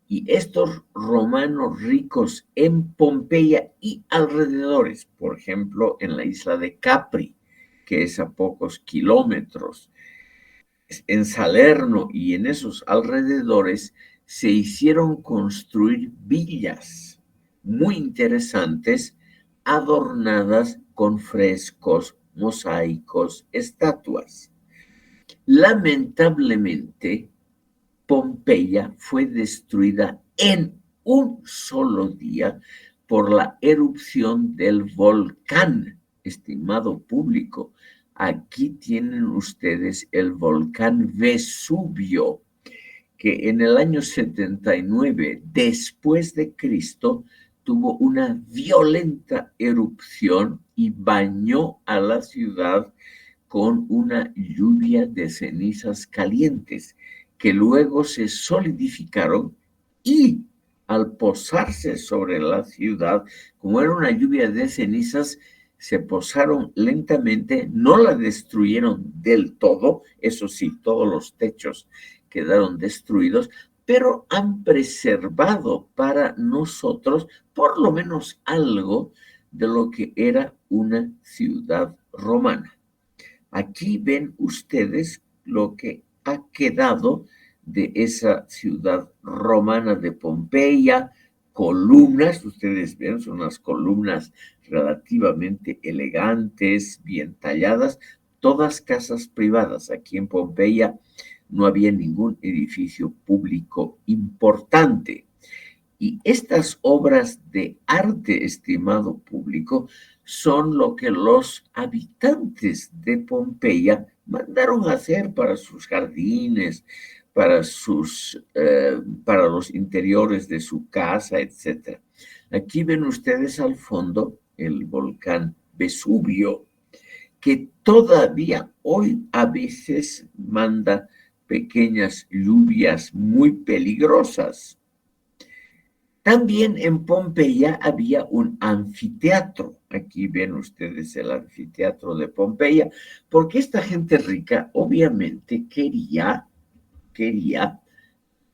Speaker 1: Y estos romanos ricos en Pompeya y alrededores, por ejemplo, en la isla de Capri, que es a pocos kilómetros, en Salerno y en esos alrededores, se hicieron construir villas muy interesantes, adornadas con frescos, mosaicos, estatuas. Lamentablemente, Pompeya fue destruida en un solo día por la erupción del volcán, estimado público. Aquí tienen ustedes el volcán Vesubio, que en el año 79 después de Cristo tuvo una violenta erupción y bañó a la ciudad con una lluvia de cenizas calientes que luego se solidificaron y al posarse sobre la ciudad, como era una lluvia de cenizas, se posaron lentamente, no la destruyeron del todo, eso sí, todos los techos quedaron destruidos, pero han preservado para nosotros por lo menos algo de lo que era una ciudad romana. Aquí ven ustedes lo que ha quedado de esa ciudad romana de Pompeya, columnas, ustedes ven, son unas columnas relativamente elegantes, bien talladas, todas casas privadas. Aquí en Pompeya no había ningún edificio público importante. Y estas obras de arte, estimado público, son lo que los habitantes de Pompeya mandaron a hacer para sus jardines, para los interiores de su casa, etc. Aquí ven ustedes al fondo el volcán Vesubio, que todavía hoy a veces manda pequeñas lluvias muy peligrosas. También en Pompeya había un anfiteatro. Aquí ven ustedes el anfiteatro de Pompeya, porque esta gente rica obviamente quería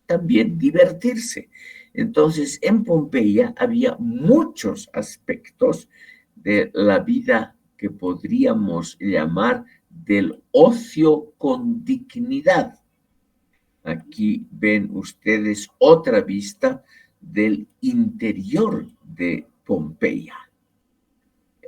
Speaker 1: también divertirse. Entonces, en Pompeya había muchos aspectos de la vida que podríamos llamar del ocio con dignidad. Aquí ven ustedes otra vista del interior de Pompeya.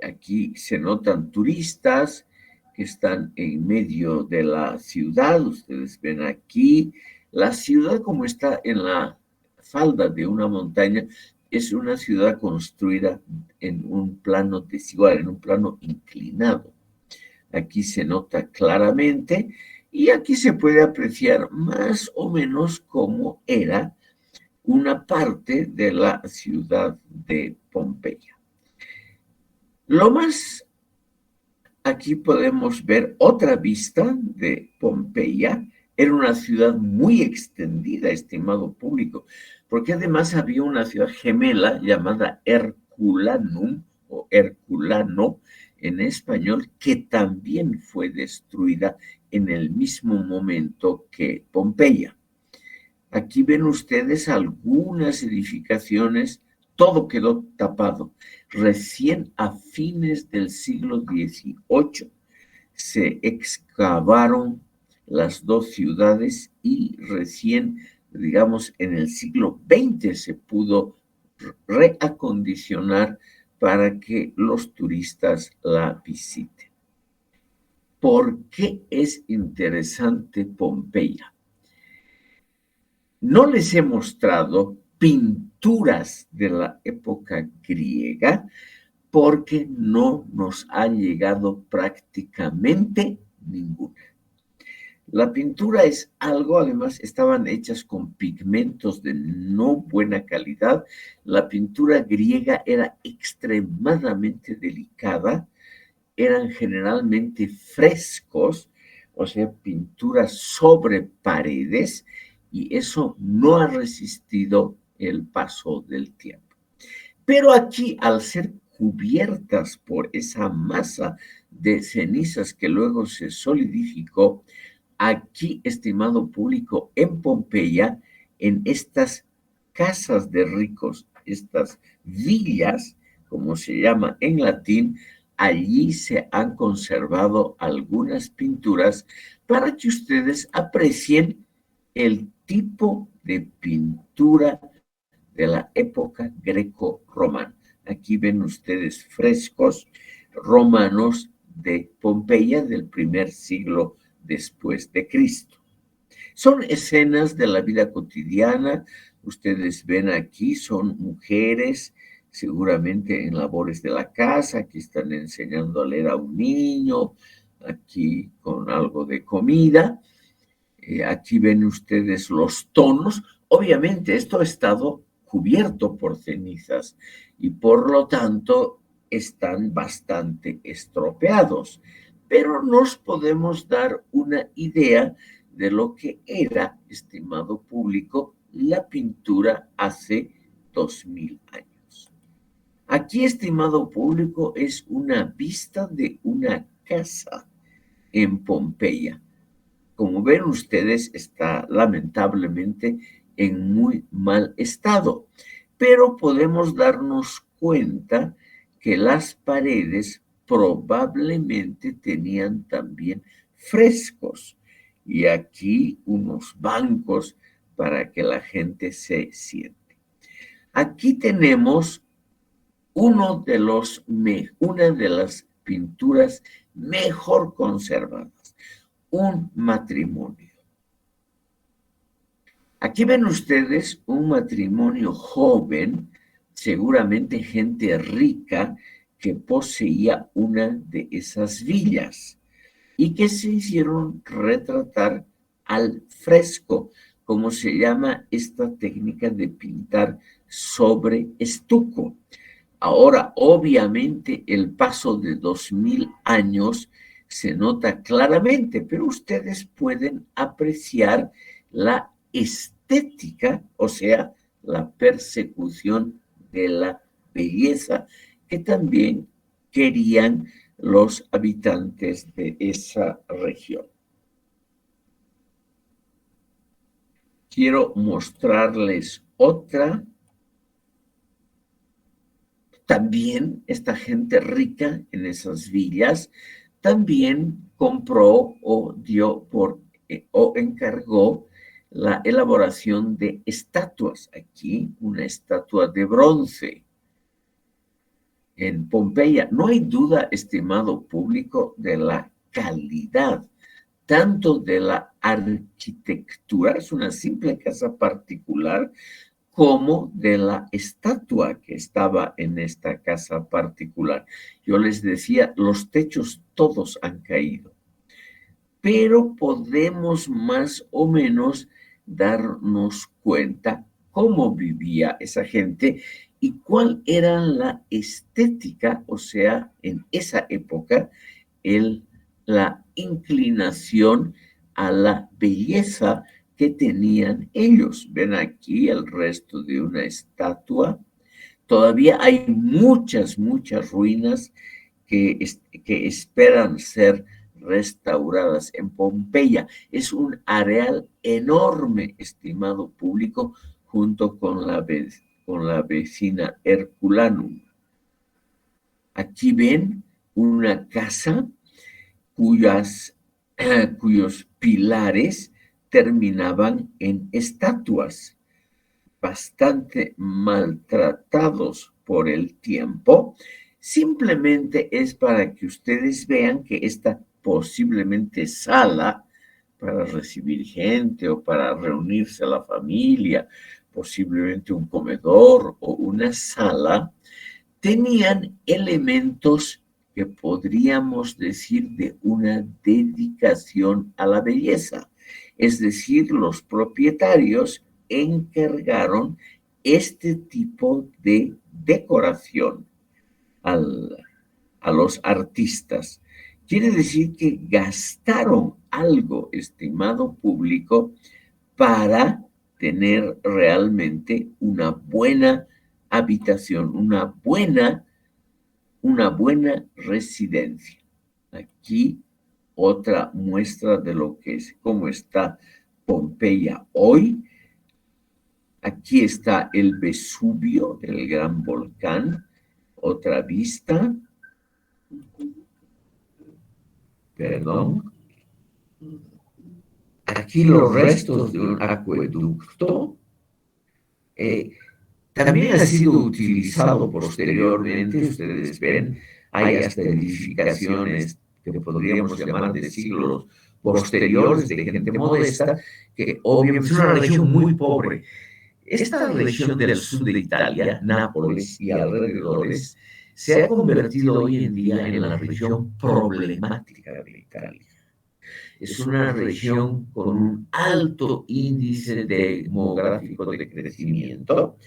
Speaker 1: Aquí se notan turistas que están en medio de la ciudad. Ustedes ven aquí la ciudad como está en la falda de una montaña. Es una ciudad construida en un plano desigual, en un plano inclinado. Aquí se nota claramente y aquí se puede apreciar más o menos cómo era una parte de la ciudad de Pompeya. Lo más, aquí podemos ver otra vista de Pompeya. Era una ciudad muy extendida, estimado público, porque además había una ciudad gemela llamada Herculanum o Herculano en español, que también fue destruida en el mismo momento que Pompeya. Aquí ven ustedes algunas edificaciones, todo quedó tapado. Recién a fines del siglo XVIII se excavaron las dos ciudades y recién, digamos, en el siglo XX se pudo reacondicionar para que los turistas la visiten. ¿Por qué es interesante Pompeya? No les he mostrado pinturas de la época griega porque no nos ha llegado prácticamente ninguna. La pintura es algo, además estaban hechas con pigmentos de no buena calidad. La pintura griega era extremadamente delicada, eran generalmente frescos, o sea, pinturas sobre paredes, y eso no ha resistido el paso del tiempo. Pero aquí, al ser cubiertas por esa masa de cenizas que luego se solidificó, aquí, estimado público, en Pompeya, en estas casas de ricos, estas villas, como se llama en latín, allí se han conservado algunas pinturas para que ustedes aprecien el tipo de pintura de la época greco-romana. Aquí ven ustedes frescos romanos de Pompeya del primer siglo después de Cristo. Son escenas de la vida cotidiana. Ustedes ven aquí, son mujeres, seguramente en labores de la casa. Aquí están enseñando a leer a un niño, aquí con algo de comida. Aquí ven ustedes los tonos. Obviamente esto ha estado cubierto por cenizas y por lo tanto están bastante estropeados, pero nos podemos dar una idea de lo que era, estimado público, la pintura hace 2000 años. Aquí, estimado público, es una vista de una casa en Pompeya. Como ven ustedes, está lamentablemente en muy mal estado, pero podemos darnos cuenta que las paredes probablemente tenían también frescos y aquí unos bancos para que la gente se siente. Aquí tenemos una de las pinturas mejor conservadas, un matrimonio. Aquí ven ustedes un matrimonio joven, seguramente gente rica que poseía una de esas villas y que se hicieron retratar al fresco, como se llama esta técnica de pintar sobre estuco. Ahora, obviamente, el paso de 2000 años se nota claramente, pero ustedes pueden apreciar la estética, o sea, la persecución de la belleza que también querían los habitantes de esa región. Quiero mostrarles otra. También esta gente rica en esas villas también compró o dio o encargó la elaboración de estatuas. Aquí una estatua de bronce. en Pompeya. No hay duda, estimado público, de la calidad, tanto de la arquitectura, es una simple casa particular, como de la estatua que estaba en esta casa particular. Yo les decía, los techos todos han caído, pero podemos más o menos darnos cuenta cómo vivía esa gente y cuál era la estética, o sea, en esa época, la inclinación a la belleza que tenían ellos. Ven aquí el resto de una estatua. Todavía hay muchas ruinas que esperan ser restauradas en Pompeya. Es un areal enorme, estimado público, junto con la vecina Herculanum. Aquí ven una casa cuyos pilares terminaban en estatuas, bastante maltratados por el tiempo. Simplemente es para que ustedes vean que esta posiblemente sala para recibir gente o para reunirse a la familia, posiblemente un comedor o una sala, tenían elementos que podríamos decir de una dedicación a la belleza. Es decir, los propietarios encargaron este tipo de decoración al, a los artistas. Quiere decir que gastaron algo, estimado público, para tener realmente una buena habitación, una buena residencia. Aquí otra muestra de lo que es, cómo está Pompeya hoy. Aquí está el Vesubio, el gran volcán. Otra vista. Perdón. Aquí los restos de un acueducto. También ha sido utilizado posteriormente, ustedes ven, hay hasta edificaciones que podríamos llamar de siglos posteriores, de gente modesta, que obviamente es una región muy pobre. Esta región del sur de Italia, Nápoles y alrededores, se ha convertido hoy en día en la región problemática de Italia. Es una región con un alto índice demográfico de crecimiento,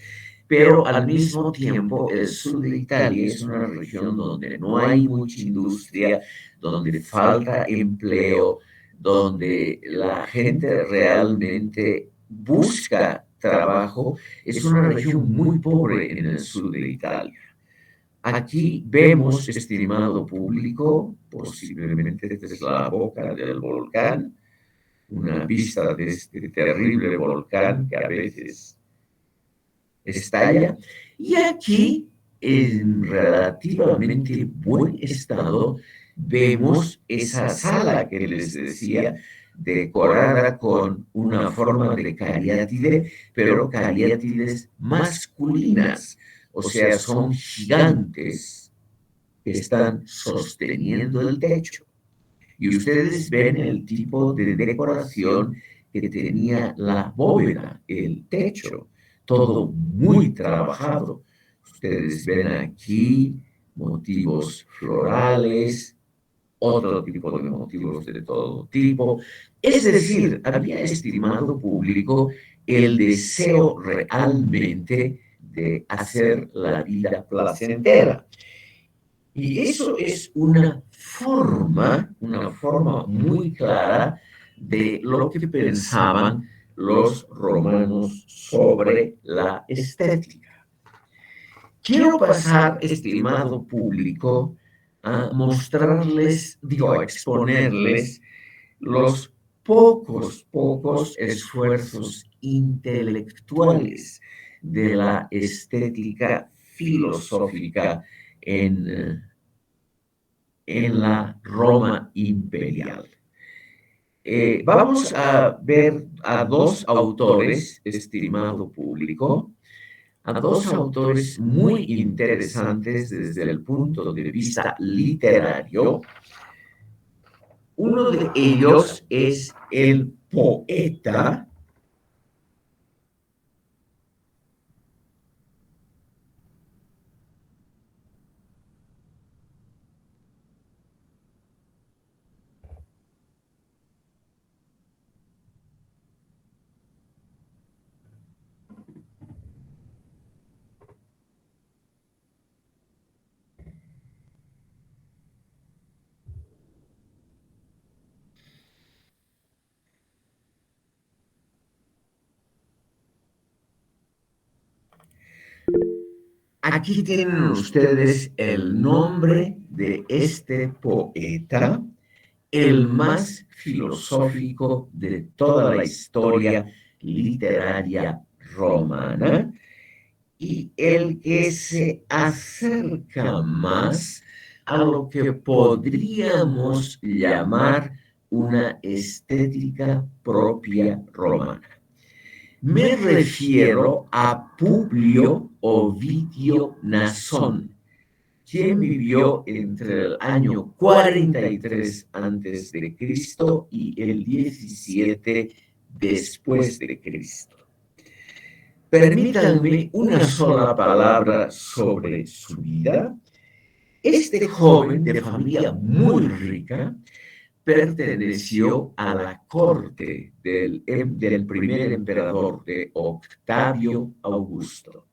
Speaker 1: pero al mismo tiempo el sur de Italia es una región donde no hay mucha industria, donde falta empleo, donde la gente realmente busca trabajo. Es una región muy pobre en el sur de Italia. Aquí vemos, estimado público, posiblemente desde la boca del volcán, una vista de este terrible volcán que a veces estalla. Y aquí, en relativamente buen estado, vemos esa sala que les decía, decorada con una forma de cariátide, pero cariátides masculinas, o sea, son gigantes que están sosteniendo el techo. Y ustedes ven el tipo de decoración que tenía la bóveda, el techo, todo muy trabajado. Ustedes ven aquí motivos florales, otro tipo de motivos de todo tipo. Es decir, había, estimado público, el deseo realmente de hacer la vida placentera. Y eso es una forma muy clara de lo que pensaban los romanos sobre la estética. Quiero pasar, estimado público, a mostrarles, a exponerles los pocos esfuerzos intelectuales de la estética filosófica en la Roma imperial. Vamos a ver a dos autores, estimado público. a dos autores muy interesantes desde el punto de vista literario. Uno de ellos es el poeta Aquí tienen ustedes el nombre de este poeta, el más filosófico de toda la historia literaria romana y el que se acerca más a lo que podríamos llamar una estética propia romana. Me refiero a Publio Ovidio Nasón, quien vivió entre el año 43 antes de Cristo y el 17 después de Cristo. Permítanme una sola palabra sobre su vida. Este joven de familia muy rica perteneció a la corte del primer emperador, de Octavio Augusto,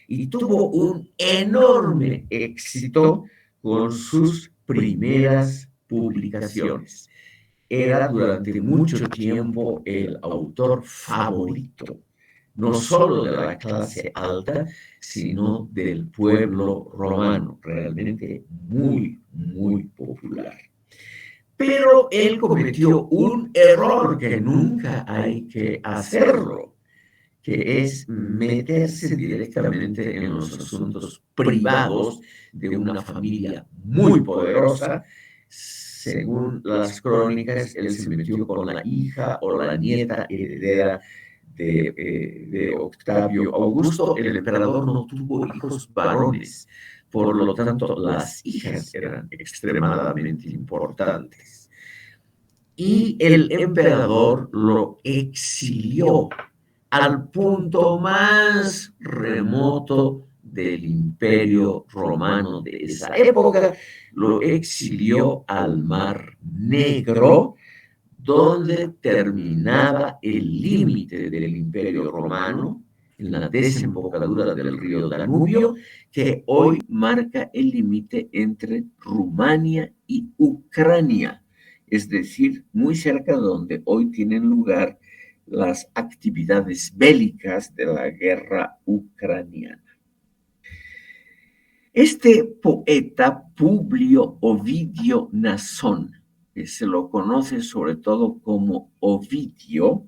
Speaker 1: y tuvo un enorme éxito con sus primeras publicaciones. Era durante mucho tiempo el autor favorito, no solo de la clase alta, sino del pueblo romano, realmente muy, muy popular. Pero él cometió un error que nunca hay que hacerlo, que es meterse directamente en los asuntos privados de una familia muy poderosa. Según las crónicas, él se metió con la hija o la nieta heredera de Octavio Augusto. El emperador no tuvo hijos varones, por lo tanto, las hijas eran extremadamente importantes. Y el emperador lo exilió al punto más remoto del imperio romano de esa época, lo exilió al Mar Negro, donde terminaba el límite del imperio romano, en la desembocadura del río Danubio, que hoy marca el límite entre Rumania y Ucrania, es decir, muy cerca de donde hoy tienen lugar las actividades bélicas de la guerra ucraniana. Este poeta, Publio Ovidio Nasón, que se lo conoce sobre todo como Ovidio,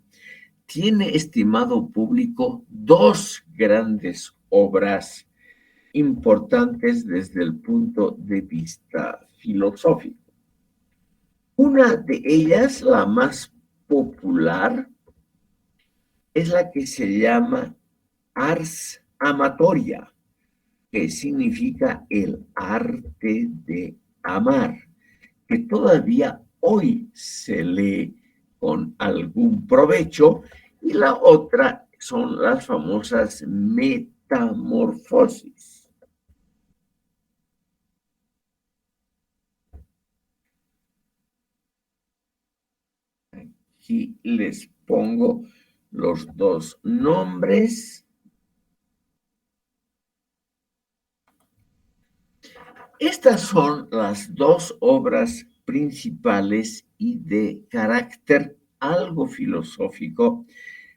Speaker 1: tiene, estimado público, dos grandes obras importantes desde el punto de vista filosófico. Una de ellas, la más popular, es la que se llama Ars Amatoria, que significa el arte de amar, que todavía hoy se lee con algún provecho, y la otra son las famosas metamorfosis. Aquí les pongo los dos nombres. Estas son las dos obras principales y de carácter algo filosófico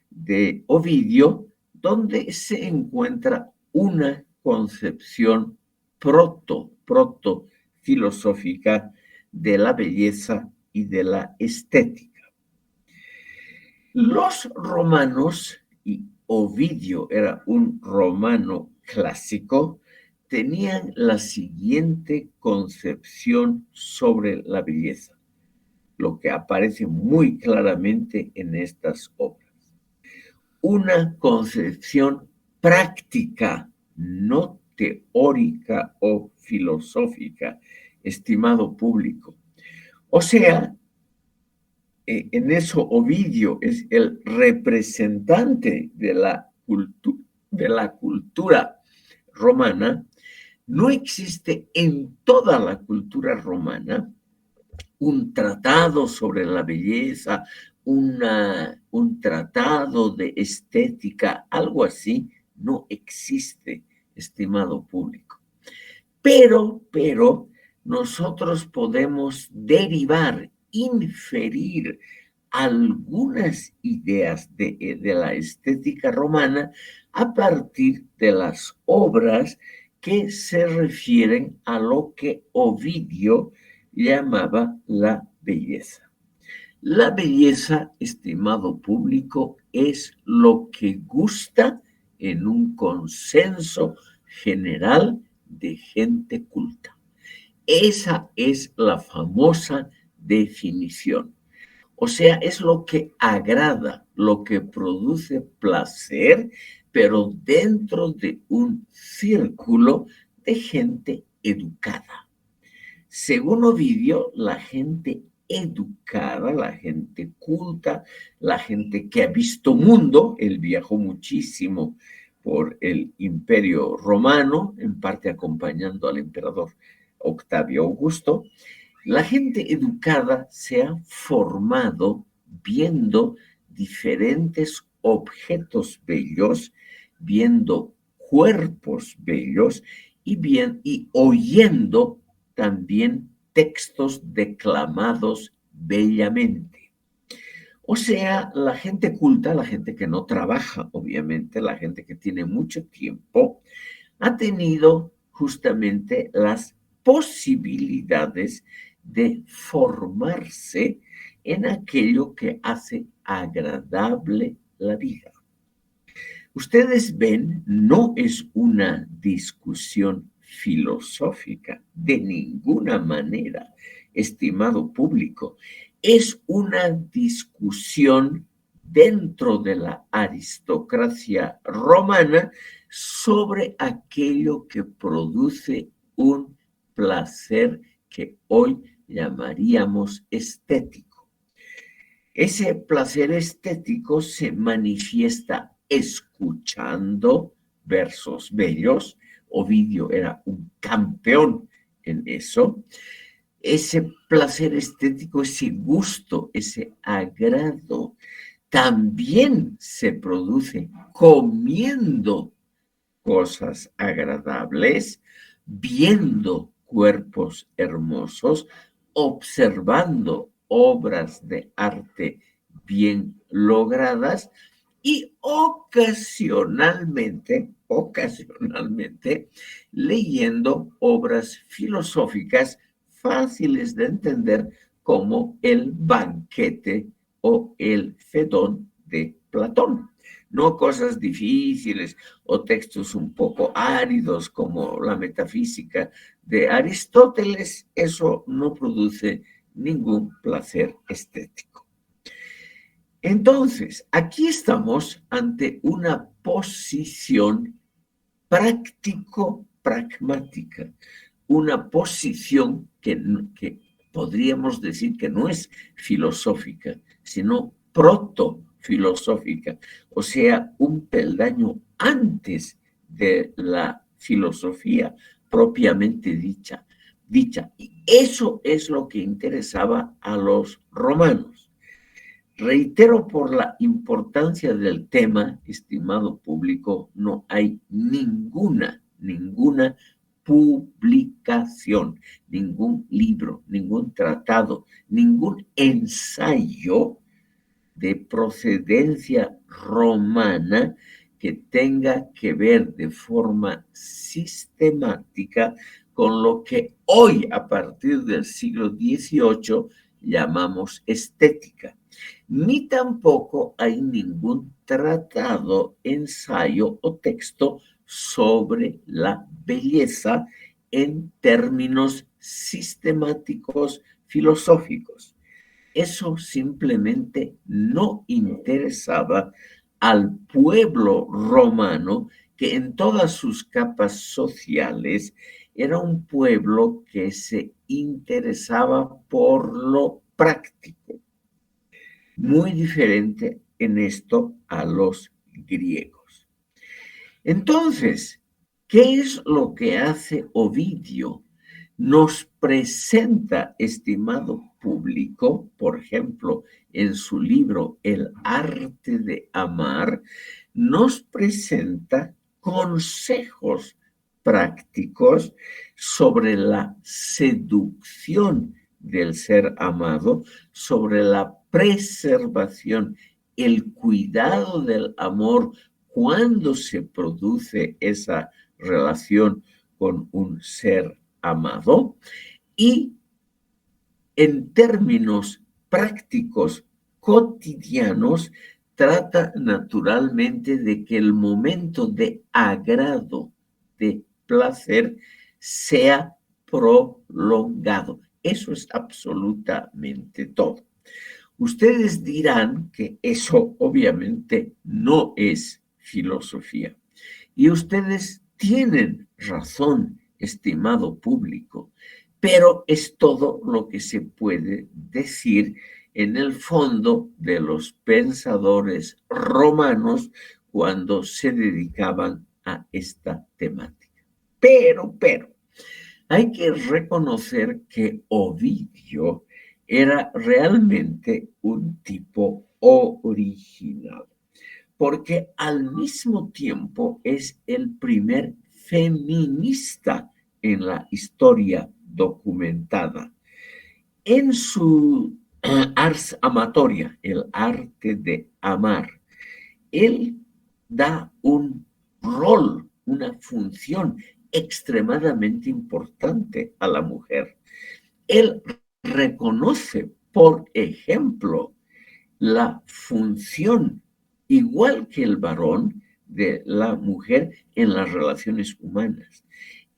Speaker 1: de Ovidio, donde se encuentra una concepción proto-filosófica de la belleza y de la estética. Los romanos, y Ovidio era un romano clásico, tenían la siguiente concepción sobre la belleza, lo que aparece muy claramente en estas obras. Una concepción práctica, no teórica o filosófica, estimado público. O sea, en eso Ovidio es el representante de la cultura romana. No existe en toda la cultura romana un tratado sobre la belleza, un tratado de estética, algo así, no existe, estimado público. Pero nosotros podemos derivar, inferir algunas ideas de la estética romana a partir de las obras que se refieren a lo que Ovidio llamaba la belleza. La belleza, estimado público, es lo que gusta en un consenso general de gente culta. Esa es la famosa definición. O sea, es lo que agrada, lo que produce placer, pero dentro de un círculo de gente educada. Según Ovidio, la gente educada, la gente culta, la gente que ha visto mundo, él viajó muchísimo por el Imperio Romano, en parte acompañando al emperador Octavio Augusto. La gente educada se ha formado viendo diferentes objetos bellos, viendo cuerpos bellos y oyendo también textos declamados bellamente. O sea, la gente culta, la gente que no trabaja, obviamente, la gente que tiene mucho tiempo, ha tenido justamente las posibilidades de formarse en aquello que hace agradable la vida. Ustedes ven, no es una discusión filosófica de ninguna manera, estimado público. Es una discusión dentro de la aristocracia romana sobre aquello que produce un placer que hoy llamaríamos estético. Ese placer estético se manifiesta escuchando versos bellos. Ovidio era un campeón en eso. Ese placer estético, ese gusto, ese agrado, también se produce comiendo cosas agradables, viendo cuerpos hermosos, observando obras de arte bien logradas y ocasionalmente, leyendo obras filosóficas fáciles de entender como el banquete o el Fedón de Platón. No cosas difíciles o textos un poco áridos como la metafísica de Aristóteles, eso no produce ningún placer estético. Entonces, aquí estamos ante una posición práctico-pragmática, una posición que podríamos decir que no es filosófica, sino proto-filosófica, o sea, un peldaño antes de la filosofía propiamente dicha. Y eso es lo que interesaba a los romanos. Reitero por la importancia del tema, estimado público, no hay ninguna publicación, ningún libro, ningún tratado, ningún ensayo de procedencia romana que tenga que ver de forma sistemática con lo que hoy, a partir del siglo XVIII, llamamos estética. Ni tampoco hay ningún tratado, ensayo o texto sobre la belleza en términos sistemáticos filosóficos. Eso simplemente no interesaba al pueblo romano que en todas sus capas sociales era un pueblo que se interesaba por lo práctico, muy diferente en esto a los griegos. Entonces, ¿qué es lo que hace Ovidio? Nos presenta, estimado público, por ejemplo, en su libro El arte de amar, nos presenta consejos prácticos sobre la seducción del ser amado, sobre la preservación, el cuidado del amor cuando se produce esa relación con un ser amado, y en términos prácticos cotidianos trata naturalmente de que el momento de agrado, de placer, sea prolongado. Eso es absolutamente todo. Ustedes dirán que eso obviamente no es filosofía. Y ustedes tienen razón, estimado público, pero es todo lo que se puede decir en el fondo de los pensadores romanos cuando se dedicaban a esta temática. Pero, hay que reconocer que Ovidio era realmente un tipo original, porque al mismo tiempo es el primer feminista en la historia documentada. En su Ars Amatoria, el arte de amar, él da un rol, una función extremadamente importante a la mujer. Él reconoce, por ejemplo, la función, igual que el varón, de la mujer en las relaciones humanas.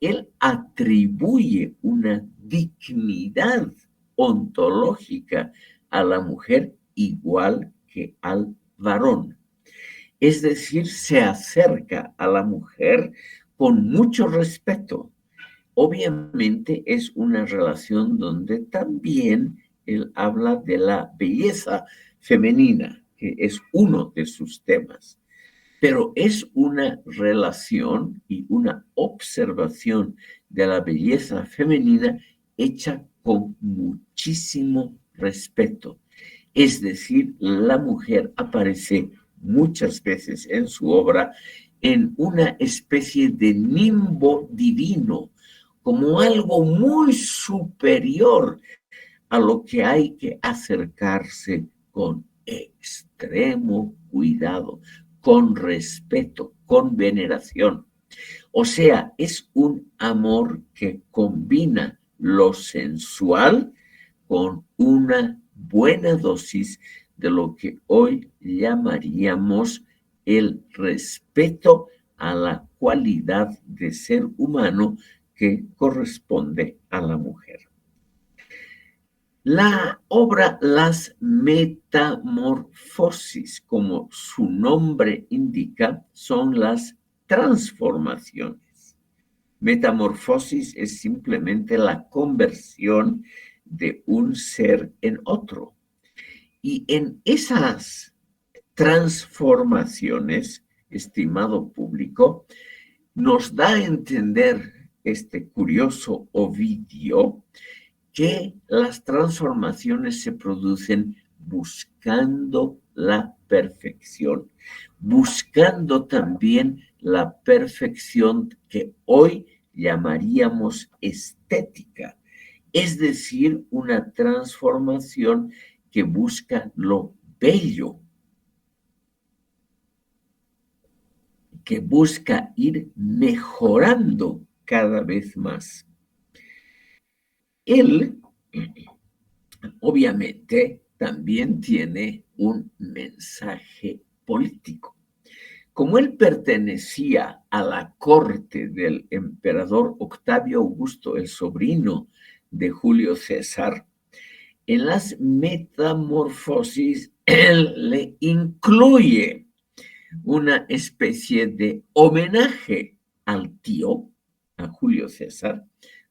Speaker 1: Él atribuye una dignidad ontológica a la mujer igual que al varón. Es decir, se acerca a la mujer con mucho respeto. Obviamente es una relación donde también él habla de la belleza femenina, que es uno de sus temas, pero es una relación y una observación de la belleza femenina hecha con muchísimo respeto. Es decir, la mujer aparece muchas veces en su obra en una especie de nimbo divino, como algo muy superior a lo que hay que acercarse con extremo cuidado, con respeto, con veneración. O sea, es un amor que combina lo sensual con una buena dosis de lo que hoy llamaríamos el respeto a la cualidad de ser humano que corresponde a la mujer. La obra Las Metamorfosis, como su nombre indica, son las transformaciones. Metamorfosis es simplemente la conversión de un ser en otro. Y en esas transformaciones, estimado público, nos da a entender este curioso Ovidio que las transformaciones se producen buscando la perfección, buscando también la perfección que hoy llamaríamos estética, es decir, una transformación que busca lo bello, que busca ir mejorando cada vez más. Él, obviamente, también tiene un mensaje político. Como él pertenecía a la corte del emperador Octavio Augusto, el sobrino de Julio César, en las metamorfosis él le incluye una especie de homenaje al tío, a Julio César,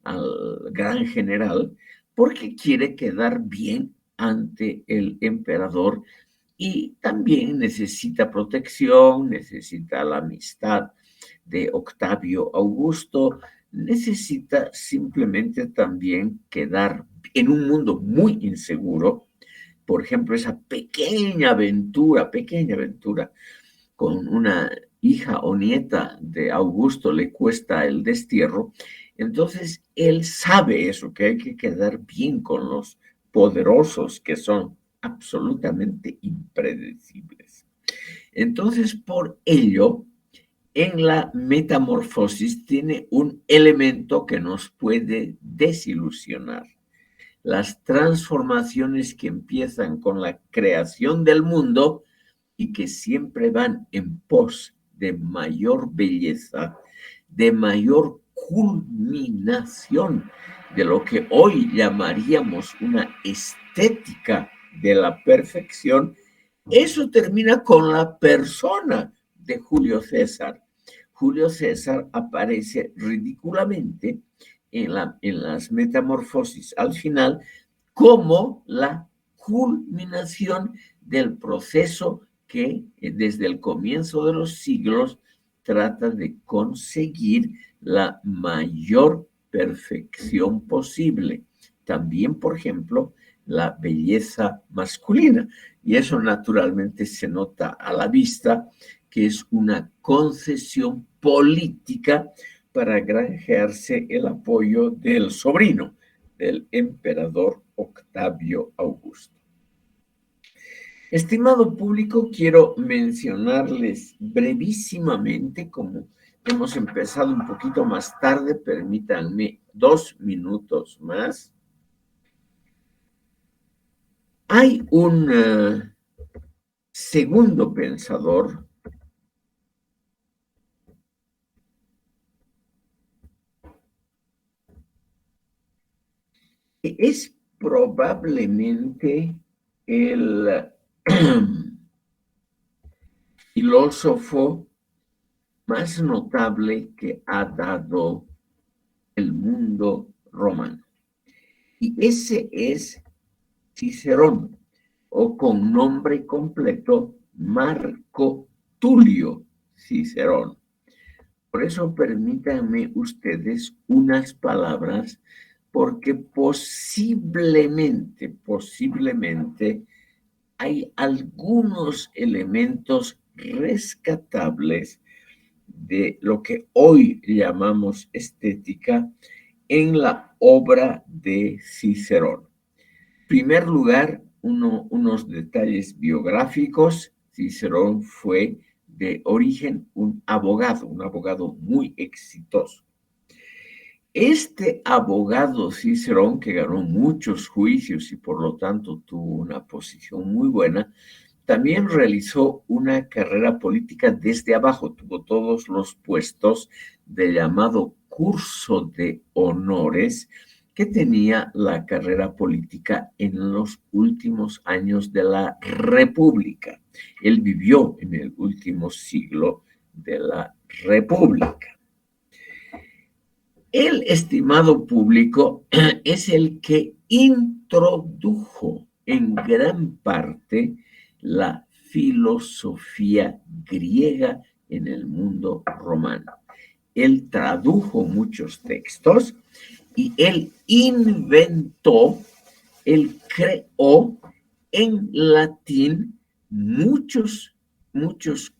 Speaker 1: al gran general, porque quiere quedar bien ante el emperador y también necesita protección, necesita la amistad de Octavio Augusto, necesita simplemente también quedar en un mundo muy inseguro. Por ejemplo, esa pequeña aventura con una hija o nieta de Augusto le cuesta el destierro. Entonces, él sabe eso, que hay que quedar bien con los poderosos que son absolutamente impredecibles. Entonces, por ello, en la metamorfosis tiene un elemento que nos puede desilusionar. Las transformaciones que empiezan con la creación del mundo y que siempre van en pos de mayor belleza, de mayor culminación de lo que hoy llamaríamos una estética de la perfección, eso termina con la persona de Julio César. Julio César aparece ridículamente en las metamorfosis al final como la culminación del proceso que desde el comienzo de los siglos trata de conseguir la mayor perfección posible. También, por ejemplo, la belleza masculina. Y eso naturalmente se nota a la vista que es una concesión política para granjearse el apoyo del sobrino del emperador Octavio Augusto. Estimado público, quiero mencionarles brevísimamente, como hemos empezado un poquito más tarde, permítanme 2 minutos más. Hay un segundo pensador que es probablemente el filósofo más notable que ha dado el mundo romano. Y ese es Cicerón, o con nombre completo, Marco Tulio Cicerón. Por eso permítanme ustedes unas palabras, porque posiblemente hay algunos elementos rescatables de lo que hoy llamamos estética en la obra de Cicerón. En primer lugar, unos detalles biográficos. Cicerón fue de origen un abogado muy exitoso. Este abogado Cicerón, que ganó muchos juicios y por lo tanto tuvo una posición muy buena, también realizó una carrera política desde abajo, tuvo todos los puestos del llamado curso de honores que tenía la carrera política en los últimos años de la República. Él vivió en el último siglo de la República. El estimado público es el que introdujo en gran parte la filosofía griega en el mundo romano. Él tradujo muchos textos y él inventó, él creó en latín muchos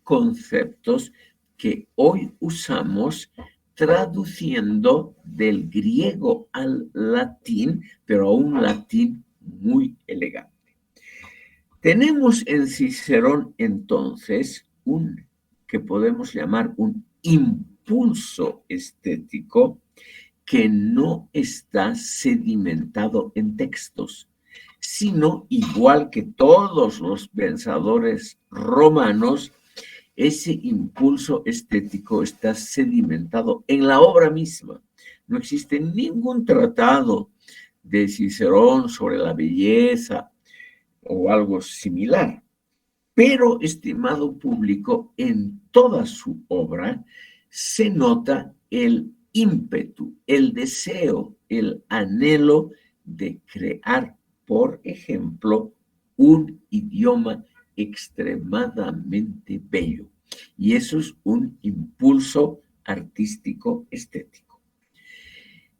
Speaker 1: conceptos que hoy usamos traduciendo del griego al latín, pero a un latín muy elegante. Tenemos en Cicerón entonces que podemos llamar un impulso estético que no está sedimentado en textos, sino igual que todos los pensadores romanos, ese impulso estético está sedimentado en la obra misma. No existe ningún tratado de Cicerón sobre la belleza o algo similar. Pero, estimado público, en toda su obra se nota el ímpetu, el deseo, el anhelo de crear, por ejemplo, un idioma extremadamente bello. Y eso es un impulso artístico estético.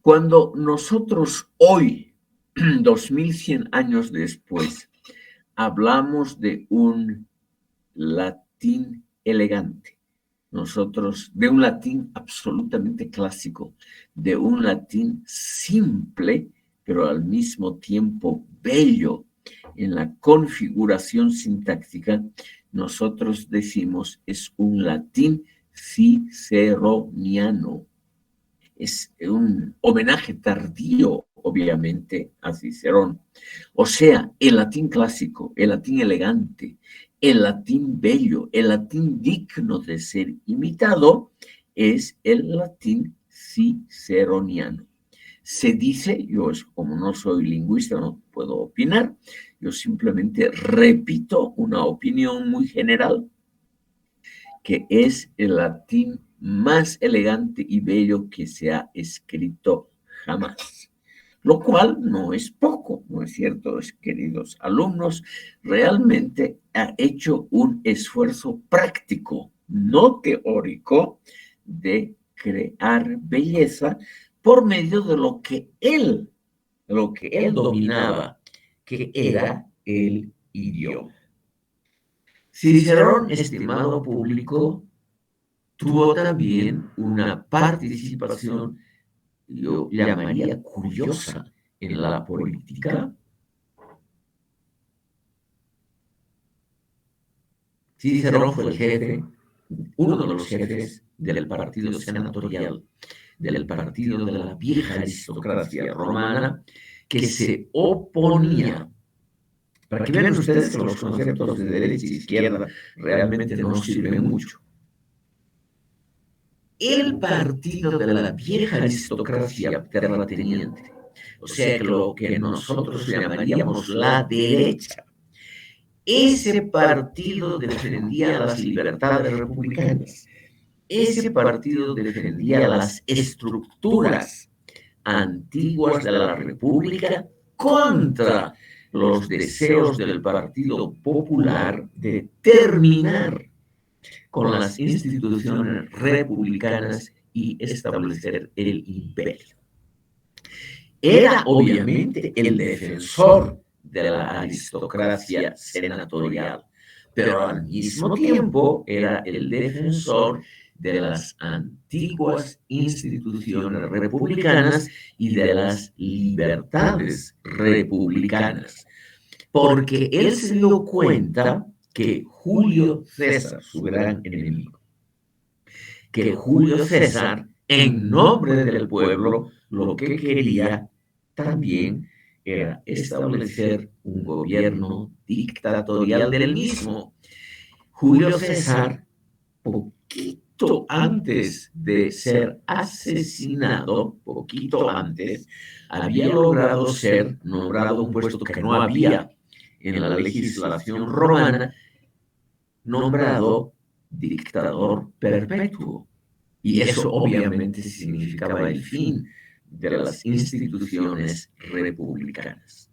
Speaker 1: Cuando nosotros hoy, 2100 años después, hablamos de un latín elegante, nosotros, de un latín absolutamente clásico, de un latín simple, pero al mismo tiempo bello en la configuración sintáctica, nosotros decimos es un latín ciceroniano. Es un homenaje tardío, obviamente, a Cicerón. O sea, el latín clásico, el latín elegante, el latín bello, el latín digno de ser imitado, es el latín ciceroniano. Se dice, yo como no soy lingüista, no puedo opinar, yo simplemente repito una opinión muy general, que es el latín más elegante y bello que se ha escrito jamás. Lo cual no es poco, ¿no es cierto, queridos alumnos? Realmente ha hecho un esfuerzo práctico, no teórico, de crear belleza por medio de lo que él dominaba, que era el idioma. Cicerón, estimado público, tuvo también una participación, yo llamaría curiosa, en la política. Cicerón fue el jefe, uno de los jefes del partido senatorial, del partido de la vieja aristocracia romana, que se oponía. Para que vean ustedes que los conceptos de derecha e izquierda realmente no sirven mucho. El partido de la vieja aristocracia terrateniente, o sea, que lo que nosotros llamaríamos la derecha, ese partido defendía las libertades republicanas, ese partido defendía las estructuras antiguas de la república contra los deseos del Partido Popular de terminar con las instituciones republicanas y establecer el imperio. Era obviamente el defensor de la aristocracia senatorial, pero al mismo tiempo era el defensor de las antiguas instituciones republicanas y de las libertades republicanas, porque él se dio cuenta que Julio César, su gran enemigo, que Julio César, en nombre del pueblo, lo que quería también era establecer un gobierno dictatorial del mismo. Julio César, poquito antes de ser asesinado, poquito antes, había logrado ser nombrado un puesto que no había en la legislación romana, nombrado dictador perpetuo. Y eso obviamente significaba el fin de las instituciones republicanas.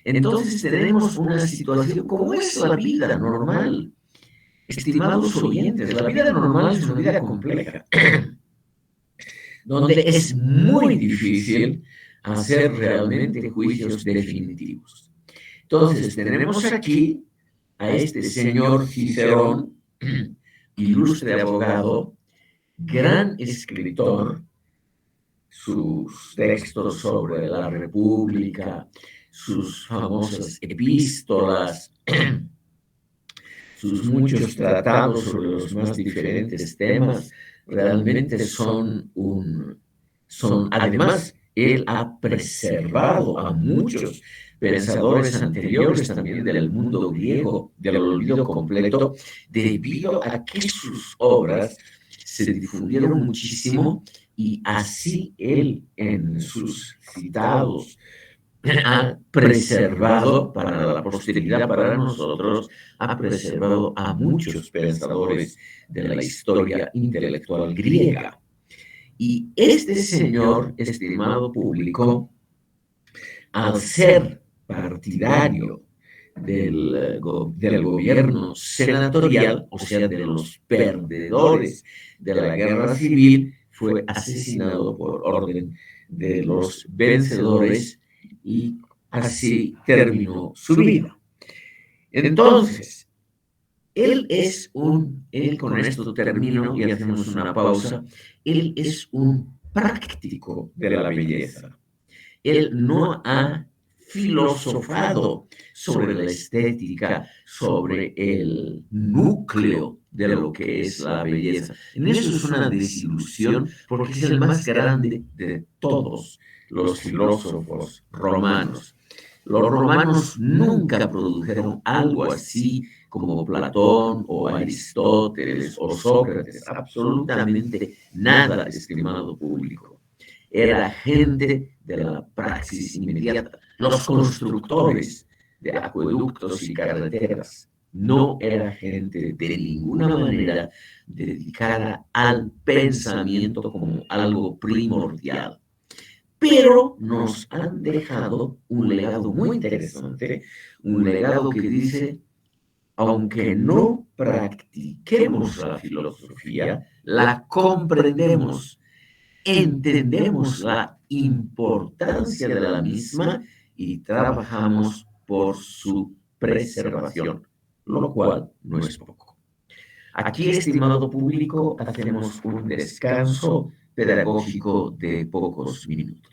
Speaker 1: Entonces tenemos una situación como es la vida normal. Estimados oyentes, la vida normal es una vida compleja, donde es muy difícil hacer realmente juicios definitivos. Entonces tenemos aquí a este señor Cicerón, ilustre abogado, gran escritor, sus textos sobre la República, sus famosas epístolas, sus muchos tratados sobre los más diferentes temas, realmente además, él ha preservado a muchos pensadores anteriores también del mundo griego del olvido completo, debido a que sus obras se difundieron muchísimo y así él en sus citados ha preservado para la posteridad, para nosotros, ha preservado a muchos pensadores de la historia intelectual griega. Y este señor, estimado público, al ser partidario del gobierno senatorial, o sea, de los perdedores de la guerra civil, fue asesinado por orden de los vencedores y así terminó su vida. Entonces, él con esto termino y hacemos una pausa, él es un práctico de la belleza. Él no ha filosofado sobre la estética, sobre el núcleo de lo que es la belleza. En eso es una desilusión porque es el más grande de todos los filósofos romanos. Los romanos nunca produjeron algo así como Platón o Aristóteles o Sócrates, absolutamente nada, estimado público. Era gente de la praxis inmediata, los constructores de acueductos y carreteras. No era gente de ninguna manera dedicada al pensamiento como algo primordial. Pero nos han dejado un legado muy interesante, un legado que dice, aunque no practiquemos la filosofía, la comprendemos, entendemos la importancia de la misma y trabajamos por su preservación, lo cual no es poco. Aquí, estimado público, hacemos un descanso pedagógico de pocos minutos.